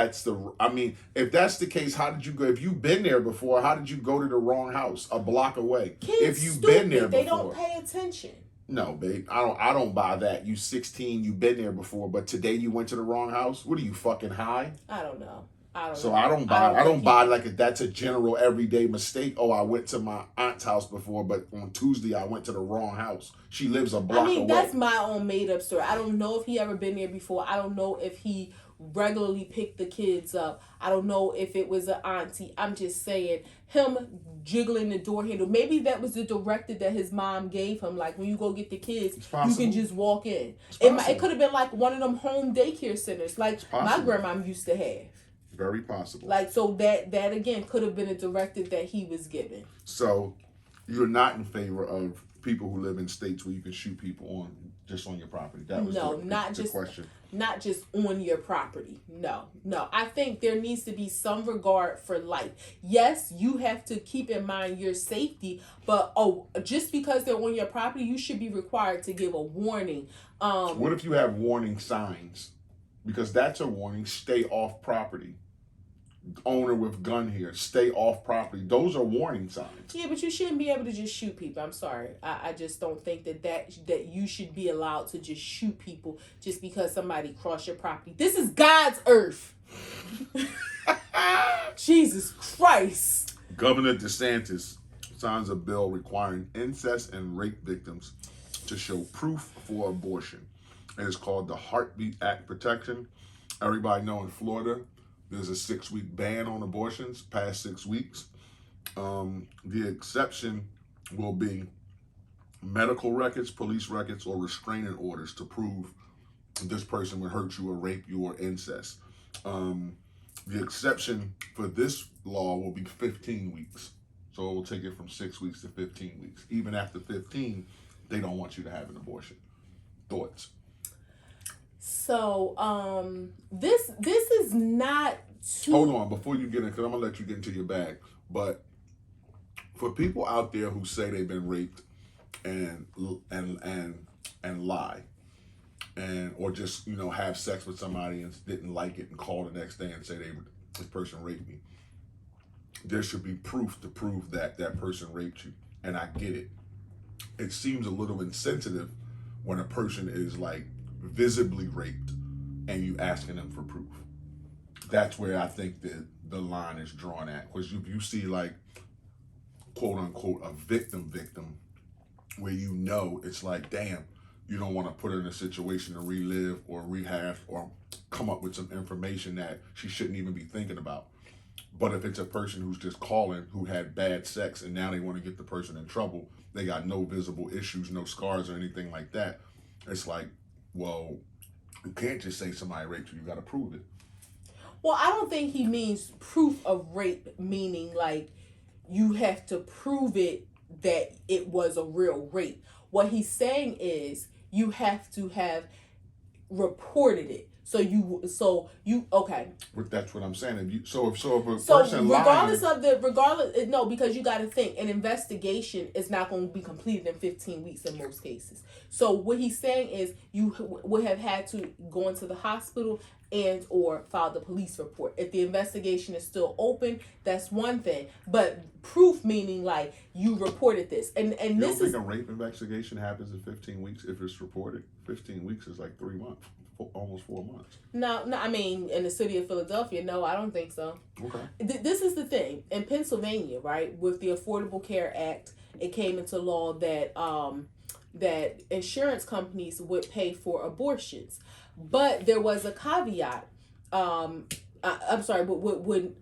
if that's the case, how did you go? If you've been there before, how did you go to the wrong house a block away? Kids if you've been there before, they don't pay attention. No, babe, I don't buy that. You 16, you've been there before, but today you went to the wrong house. What are you, fucking high? I don't know. I don't buy like that's a general everyday mistake. Oh, I went to my aunt's house before, but on Tuesday I went to the wrong house. She lives a block away. That's my own made up story. I don't know if he ever been there before. I don't know if he regularly picked the kids up. I don't know if it was an auntie. I'm just saying, him jiggling the door handle. Maybe that was the directive that his mom gave him. Like, when you go get the kids, you can just walk in. It could have been like one of them home daycare centers, like my grandma used to have. Very possible. Like, so that again could have been a directive that he was given. So you're not in favor of people who live in states where you can shoot people on your property? That was the question. Not just on your property. No. I think there needs to be some regard for life. Yes, you have to keep in mind your safety, but just because they're on your property, you should be required to give a warning. What if you have warning signs? Because that's a warning. Stay off property. Owner with gun here, stay off property. Those are warning signs. Yeah, but you shouldn't be able to just shoot people. I'm sorry. I just don't think that you should be allowed to just shoot people just because somebody crossed your property. This is God's earth. Jesus Christ. Governor DeSantis signs a bill requiring incest and rape victims to show proof for abortion. And it's called the Heartbeat Act Protection. Everybody know in Florida, there's a 6-week ban on abortions, past 6 weeks. The exception will be medical records, police records, or restraining orders to prove this person would hurt you or rape you or incest. The exception for this law will be 15 weeks. So it will take it from 6 weeks to 15 weeks. Even after 15, they don't want you to have an abortion. Thoughts? So, this is not too... Hold on, before you get in, because I'm going to let you get into your bag. But for people out there who say they've been raped and lie, or just, have sex with somebody and didn't like it and call the next day and say this person raped me. there should be proof to prove that that person raped you. And I get it. It seems a little insensitive when a person is like visibly raped and you asking them for proof. That's where I think the line is drawn at. Because you see like, quote unquote, a victim where you know it's like, damn, you don't want to put her in a situation to relive or rehash or come up with some information that she shouldn't even be thinking about. But if it's a person who's just calling who had bad sex and now they want to get the person in trouble, they got no visible issues, no scars or anything like that. It's like, well, you can't just say somebody raped you. You got to prove it. Well, I don't think he means proof of rape, meaning like you have to prove it that it was a real rape. What he's saying is you have to have reported it. So you okay. But that's what I'm saying. If a person no, because you got to think an investigation is not going to be completed in 15 weeks in most cases. So what he's saying is you would have had to go into the hospital and or file the police report. If the investigation is still open, that's one thing. But proof meaning like you reported this. And you this don't think a rape investigation happens in 15 weeks if it's reported? 15 weeks is like 3 months. Almost 4 months. No, I mean, in the city of Philadelphia, no, I don't think so. Okay. This is the thing. In Pennsylvania, right, with the Affordable Care Act, it came into law that that insurance companies would pay for abortions. But there was a caveat. I'm sorry, but would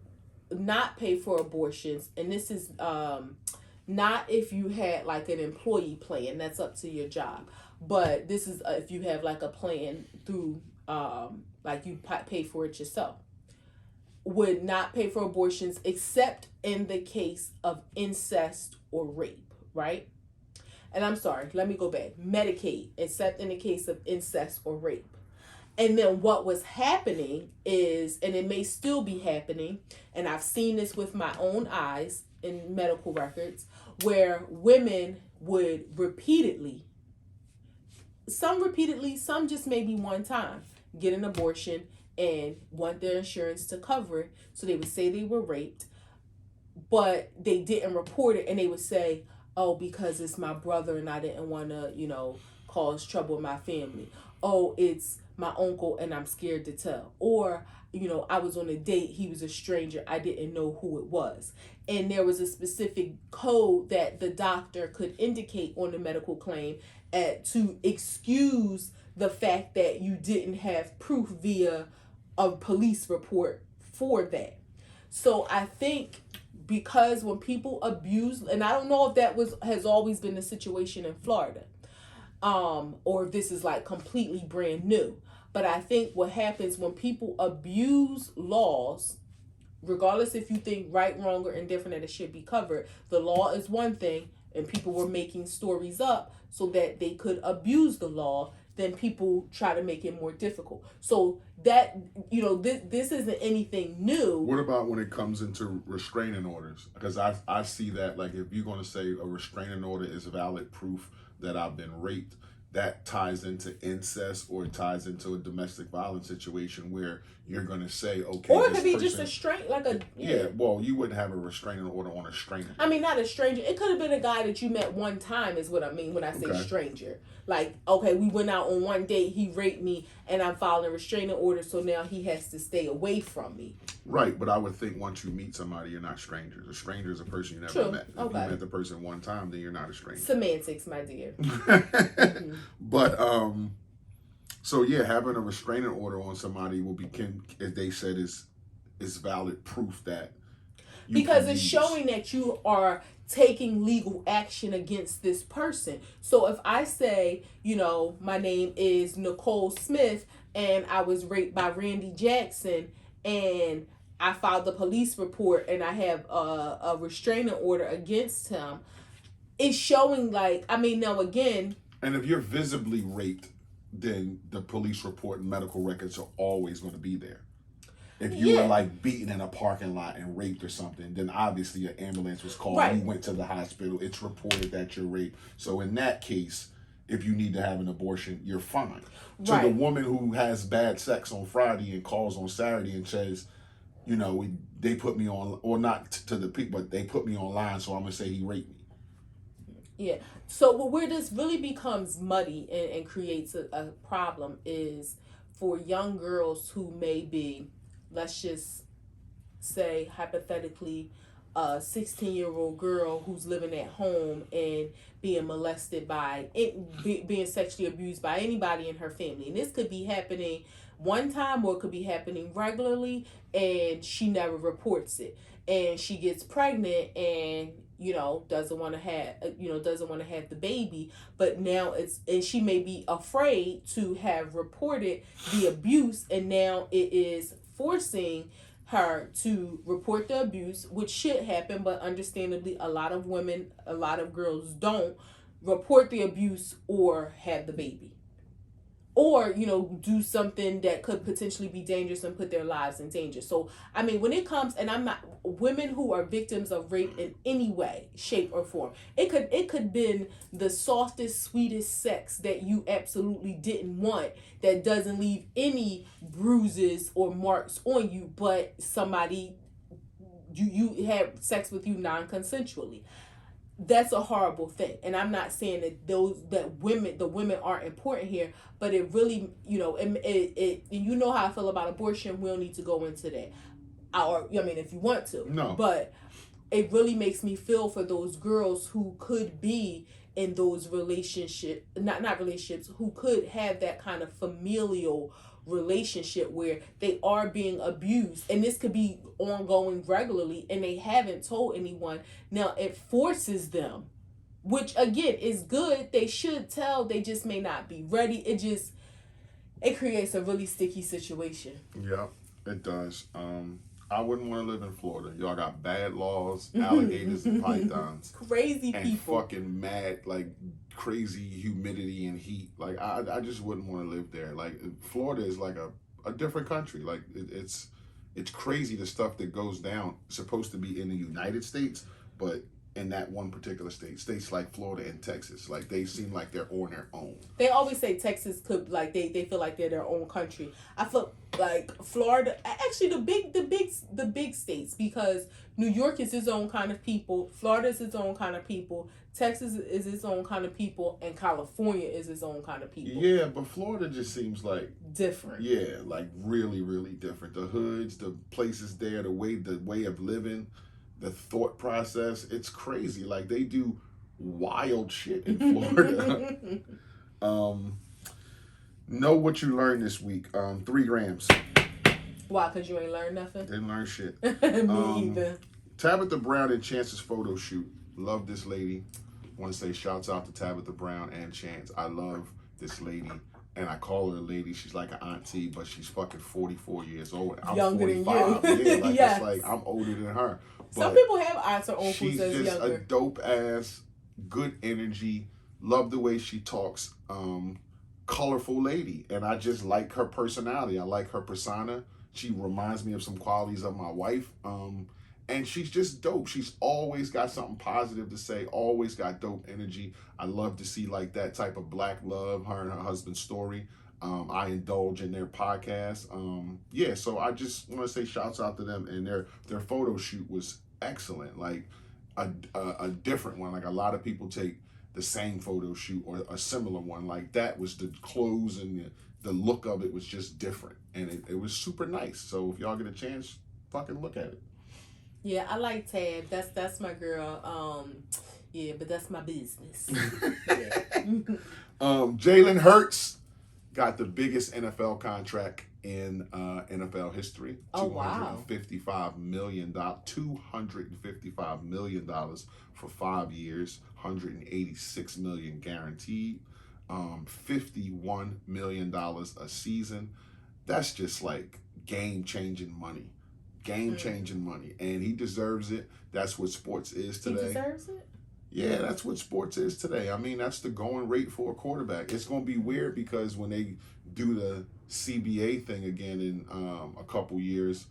not pay for abortions. And this is not if you had like an employee plan. That's up to your job. But this is if you have like a plan through, like you pay for it yourself. Would not pay for abortions except in the case of incest or rape, right? And I'm sorry, let me go back. Medicaid, except in the case of incest or rape. And then what was happening is, and it may still be happening, and I've seen this with my own eyes in medical records, where women would repeatedly, some just maybe one time, get an abortion and want their insurance to cover it. So they would say they were raped, but they didn't report it, and they would say, oh, because it's my brother and I didn't want to, cause trouble in my family. Oh, it's my uncle and I'm scared to tell. Or, I was on a date, he was a stranger, I didn't know who it was. And there was a specific code that the doctor could indicate on the medical claim to excuse the fact that you didn't have proof via a police report for that. So I think because when people abuse, and I don't know if that has always been the situation in Florida, or if this is like completely brand new, but I think what happens when people abuse laws, regardless if you think right, wrong, or indifferent that it should be covered, the law is one thing, and people were making stories up so that they could abuse the law, then people try to make it more difficult. So that, this isn't anything new. What about when it comes into restraining orders? Because I see that, like, if you're going to say a restraining order is valid proof that I've been raped, that ties into incest or it ties into a domestic violence situation where you're going to say, okay. Or it could be just a strain, like a... Yeah, well, you wouldn't have a restraining order on a stranger. I mean, not a stranger. It could have been a guy that you met one time is what I mean when I say stranger. Like, okay, we went out on one date, he raped me, and I'm filing a restraining order, so now he has to stay away from me. Right, but I would think once you meet somebody, you're not strangers. A stranger is a person you never met. If you met the person one time, then you're not a stranger. Semantics, my dear. But, so yeah, having a restraining order on somebody will be, as they said, is valid proof that you because it's showing that you are taking legal action against this person. So if I say, my name is Nicole Smith and I was raped by Randy Jackson and I filed the police report and I have a restraining order against him, it's showing now again. And if you're visibly raped, then the police report and medical records are always going to be there. If you were like beaten in a parking lot and raped or something, then obviously an ambulance was called. Right. You went to the hospital. It's reported that you're raped. So in that case, if you need to have an abortion, you're fine. Right. To the woman who has bad sex on Friday and calls on Saturday and says, you know, they put me on, or not to the people, but they put me online, so I'm gonna say he raped me. Yeah. So where this really becomes muddy and creates a problem is for young girls who may be, let's just say hypothetically, a 16-year-old girl who's living at home and being molested by being sexually abused by anybody in her family. And this could be happening one time or it could be happening regularly, and she never reports it. And she gets pregnant and doesn't want to have the baby, but now and she may be afraid to have reported the abuse, and now it is forcing her to report the abuse, which should happen, but understandably a lot of girls don't report the abuse or have the baby, or do something that could potentially be dangerous and put their lives in danger. So I mean, when it comes, and I'm not, women who are victims of rape in any way, shape, or form, it could been the softest, sweetest sex that you absolutely didn't want, that doesn't leave any bruises or marks on you, but somebody you had sex with you non-consensually. That's a horrible thing, and I'm not saying that the women aren't important here, but it really, it you know how I feel about abortion. We don't need to go into that, or I mean, if you want to, no, but it really makes me feel for those girls who could be in those not relationships, who could have that kind of familial relationship where they are being abused, and this could be ongoing regularly, and they haven't told anyone. Now it forces them, which again is good. They should tell, they just may not be ready. It creates a really sticky situation. Yeah, it does. I wouldn't want to live in Florida. Y'all got bad laws, alligators and pythons, crazy and people, fucking mad, like crazy humidity and heat. Like I just wouldn't want to live there. Like Florida is like a different country. Like it's crazy the stuff that goes down. It's supposed to be in the United States, but in that one particular states like Florida and Texas, like they seem like they're on their own. They always say Texas could, like, they feel like they're their own country. I feel like Florida, actually the big states, because New York is its own kind of people, Florida is its own kind of people, Texas is its own kind of people, and California is its own kind of people. Yeah, but Florida just seems like different. Yeah, like really, really different. The hoods, the places there, the way of living, the thought process, it's crazy. Like they do wild shit in Florida. Know what you learned this week. 3 grams. Why? Because you ain't learned nothing? Didn't learn shit. Me either. Tabitha Brown and Chance's photo shoot. Love this lady. Want to say shouts out to Tabitha Brown and Chance. I love this lady. And I call her a lady. She's like an auntie, but she's fucking 44 years old. I'm younger 45. than you. Yeah, like yes. It's like I'm older than her. But some people have aunts or uncles she's as just younger. a dope ass, good energy. Love the way she talks. Colorful lady, and I just like her personality. I like her persona. She reminds me of some qualities of my wife. And she's just dope. She's always got something positive to say, always got dope energy. I love to see like that type of black love, her and her husband's story. I indulge in their podcast. Yeah, so I just want to say shouts out to them, and their photo shoot was excellent. Like a different one. Like a lot of people take the same photo shoot or a similar one. Like that was the clothes and the look of it was just different, and it was super nice. So if y'all get a chance, fucking look at it. Yeah, I like Tab. That's my girl. Yeah, but that's my business. Jalen Hurts got the biggest NFL contract in NFL history. Oh, wow. $255 million for 5 years, $186 million guaranteed, $51 million a season. That's just like game-changing money. Game-changing money. And he deserves it. That's what sports is today. He deserves it? Yeah, that's what sports is today. I mean, that's the going rate for a quarterback. It's going to be weird because when they do the CBA thing again in a couple years,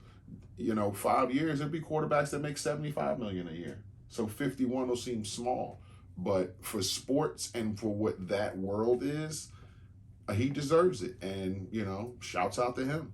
5 years, there'll be quarterbacks that make $75 million a year. So 51 will seem small. But for sports and for what that world is, he deserves it. And, shouts out to him.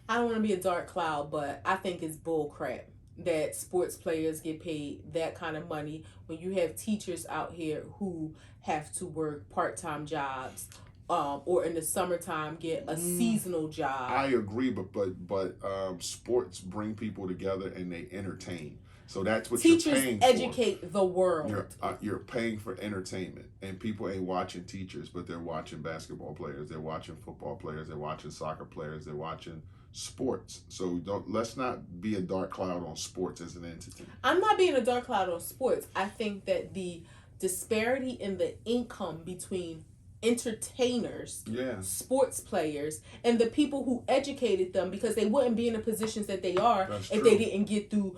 I don't want to be a dark cloud, but I think it's bull crap that sports players get paid that kind of money when you have teachers out here who have to work part-time jobs, or in the summertime get a seasonal job. I agree, but sports bring people together and they entertain. So that's what teachers you're paying educate for. The world. You're paying for entertainment, and people ain't watching teachers, but they're watching basketball players, they're watching football players, they're watching soccer players, they're watching sports. So let's not be a dark cloud on sports as an entity. I'm not being a dark cloud on sports. I think that the disparity in the income between entertainers, sports players, and the people who educated them, because they wouldn't be in the positions that they are if they didn't get through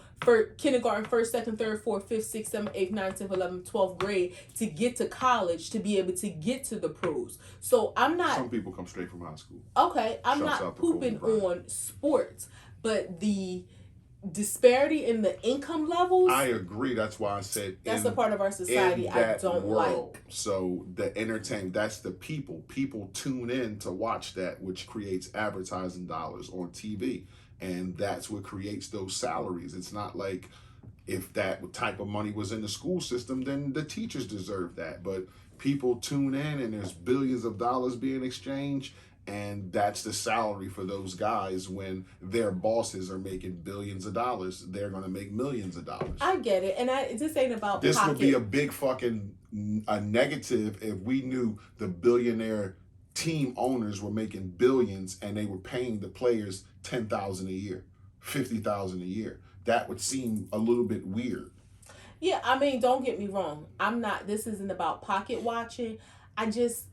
kindergarten, 1st, 2nd, 3rd, 4th, 5th, 6th, 7th, 8th, 9th, 10th, 11th, 12th grade to get to college to be able to get to the pros. So I'm not. Some people come straight from high school. Okay, I'm not pooping on sports, but the disparity in the income levels. I agree. That's why I said that's a part of our society I don't like. So the entertainment, that's the people. People tune in to watch that, which creates advertising dollars on TV. And that's what creates those salaries. It's not like if that type of money was in the school system, then the teachers deserve that. But people tune in and there's billions of dollars being exchanged. And that's the salary for those guys when their bosses are making billions of dollars. They're going to make millions of dollars. I get it. And this ain't about this pocket. Would be a big fucking negative if we knew the billionaire team owners were making billions and they were paying the players $10,000 a year, $50,000 a year. That would seem a little bit weird. Yeah, I mean, don't get me wrong. This isn't about pocket watching. I just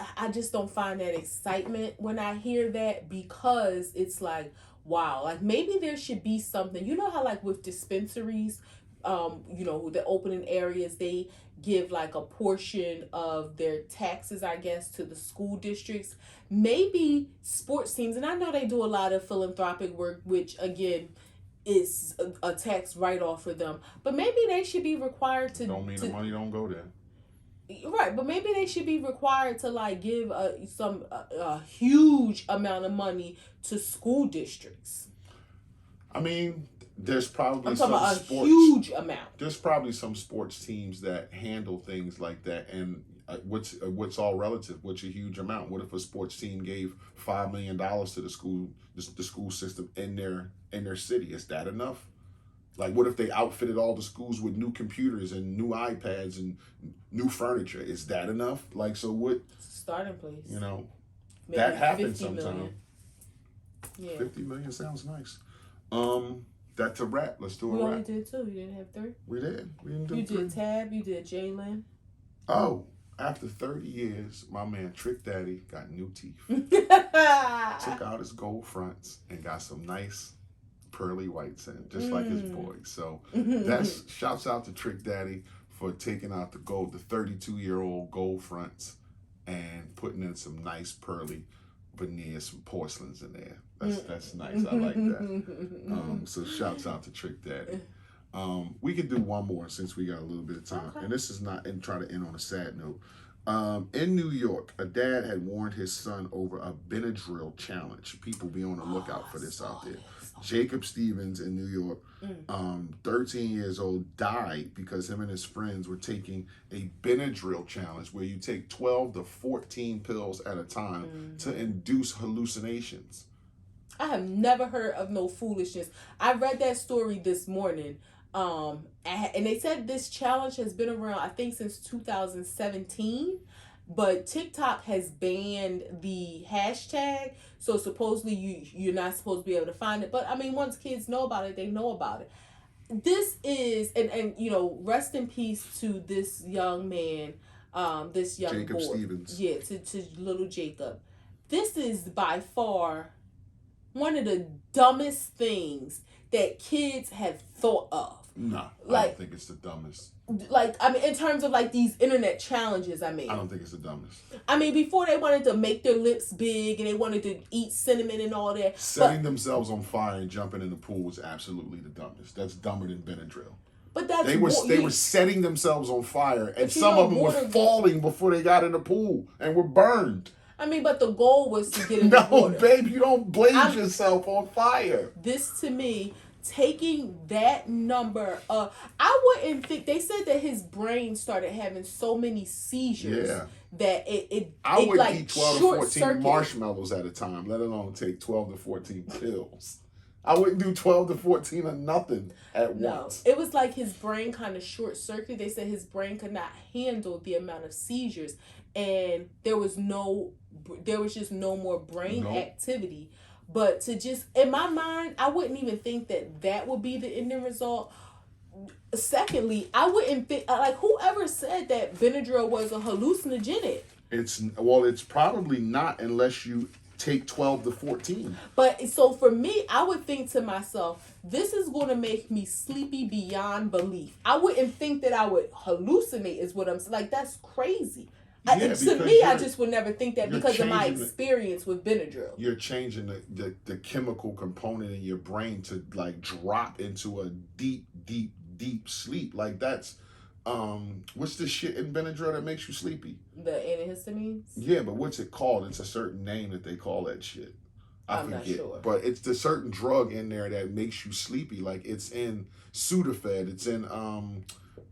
don't find that excitement when I hear that, because it's like, wow, like maybe there should be something. You know how like with dispensaries, the opening areas, they give like a portion of their taxes, I guess, to the school districts. Maybe sports teams, and I know they do a lot of philanthropic work, which again is a tax write-off for them. But maybe they should be required to. Don't mean the money don't go there. Right, but maybe they should be required to like give a huge amount of money to school districts. I mean, there's probably I'm talking about a huge amount. There's probably some sports teams that handle things like that, and what's all relative? What's a huge amount? What if a sports team gave $5 million to the school system in their city? Is that enough? Like, what if they outfitted all the schools with new computers and new iPads and new furniture? Is that enough? Like, so what? Starting place. Maybe that happens sometimes. Yeah. 50 million sounds nice. That's a wrap. Let's do a wrap. We only did 2. You didn't have 3? We did. We didn't do 3. You did Tab. You did Jalen. Oh, after 30 years, my man Trick Daddy got new teeth. Took out his gold fronts and got some nice pearly whites in, just like his boy. So that's shouts out to Trick Daddy for taking out the 32-year-old gold fronts and putting in some nice pearly veneers, some porcelains in there. That's nice. I like that. So shouts out to Trick Daddy. We could do one more since we got a little bit of time. Okay. And this is not, and try to end on a sad note. In New York, a dad had warned his son over a Benadryl challenge. People be on the lookout for this out there. Jacob Stevens in New York, 13 years old, died because him and his friends were taking a Benadryl challenge where you take 12 to 14 pills at a time to induce hallucinations. I have never heard of no foolishness. I read that story this morning. And they said this challenge has been around, I think, since 2017. But TikTok has banned the hashtag, so supposedly you're not supposed to be able to find it. But I mean, once kids know about it, they know about it. This is, and rest in peace to this young man, this young Jacob boy. Stevens. Yeah, to little Jacob. This is by far one of the dumbest things that kids have thought of. No, I don't think it's the dumbest. Like, I mean, in terms of like these internet challenges, I don't think it's the dumbest. I mean, before they wanted to make their lips big and they wanted to eat cinnamon and all that. Setting themselves on fire and jumping in the pool was absolutely the dumbest. That's dumber than Benadryl. But that's they were setting themselves on fire, and some of them were falling before they got in the pool and were burned. I mean, but the goal was to get in the No, water. babe, you don't blaze yourself on fire. This to me, taking that number, I wouldn't think, they said that his brain started having so many seizures that I would like eat 12 to 14 marshmallows at a time, let alone take 12 to 14 pills. I wouldn't do 12 to 14 of nothing at once. It was like his brain kind of short circuited. They said his brain could not handle the amount of seizures, and there was just no more brain activity. But to just, in my mind, I wouldn't even think that would be the ending result. Secondly, I wouldn't think, like, whoever said that Benadryl was a hallucinogenic? It's probably not unless you take 12 to 14. But so for me, I would think to myself, this is going to make me sleepy beyond belief. I wouldn't think that I would hallucinate is what I'm saying. Like, that's crazy. To me, I just would never think that because of my experience with Benadryl. You're changing the chemical component in your brain to like drop into a deep, deep, deep sleep. Like that's, what's the shit in Benadryl that makes you sleepy? The antihistamines? Yeah, but what's it called? It's a certain name that they call that shit. I'm not sure. But it's the certain drug in there that makes you sleepy. Like it's in Sudafed. It's in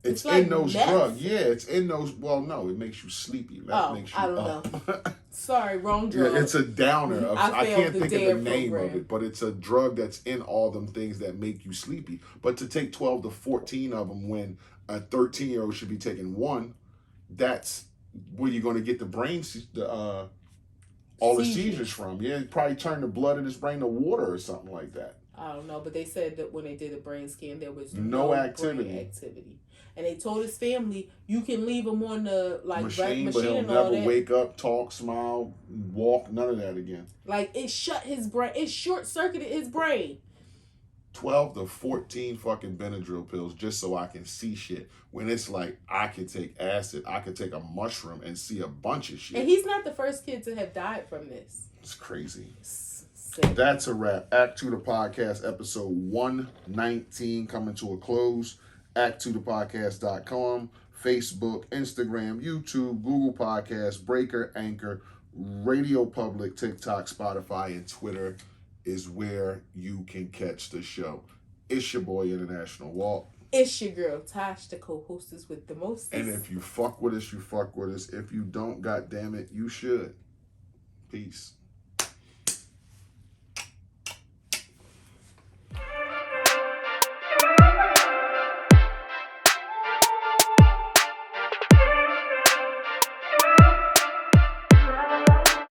It's like in those drugs. Yeah, it's in those. Well, no, it makes you sleepy. Makes you I don't know. Sorry, wrong drug. Yeah, it's a downer. I can't think of the name program of it, but it's a drug that's in all them things that make you sleepy. But to take 12 to 14 of them when a 13-year-old should be taking one, that's where you're going to get the brain, all the seizures from. Yeah, probably turn the blood in his brain to water or something like that. I don't know, but they said that when they did the brain scan, there was no activity. Brain activity. And they told his family, you can leave him on the machine, but he'll never wake up, talk, smile, walk, none of that again. Like, it shut his brain. It short-circuited his brain. 12 to 14 fucking Benadryl pills just so I can see shit. When it's like, I could take acid, I could take a mushroom and see a bunch of shit. And he's not the first kid to have died from this. It's crazy. That's a wrap. Act 2 the podcast, episode 119 coming to a close. Act2thepodcast.com, Facebook, Instagram, YouTube, Google Podcasts, Breaker, Anchor, Radio Public, TikTok, Spotify, and Twitter is where you can catch the show. It's your boy, International Walt. It's your girl, Tosh, the co-hostess with the most. And if you fuck with us, you fuck with us. If you don't, goddamn it, you should. Peace.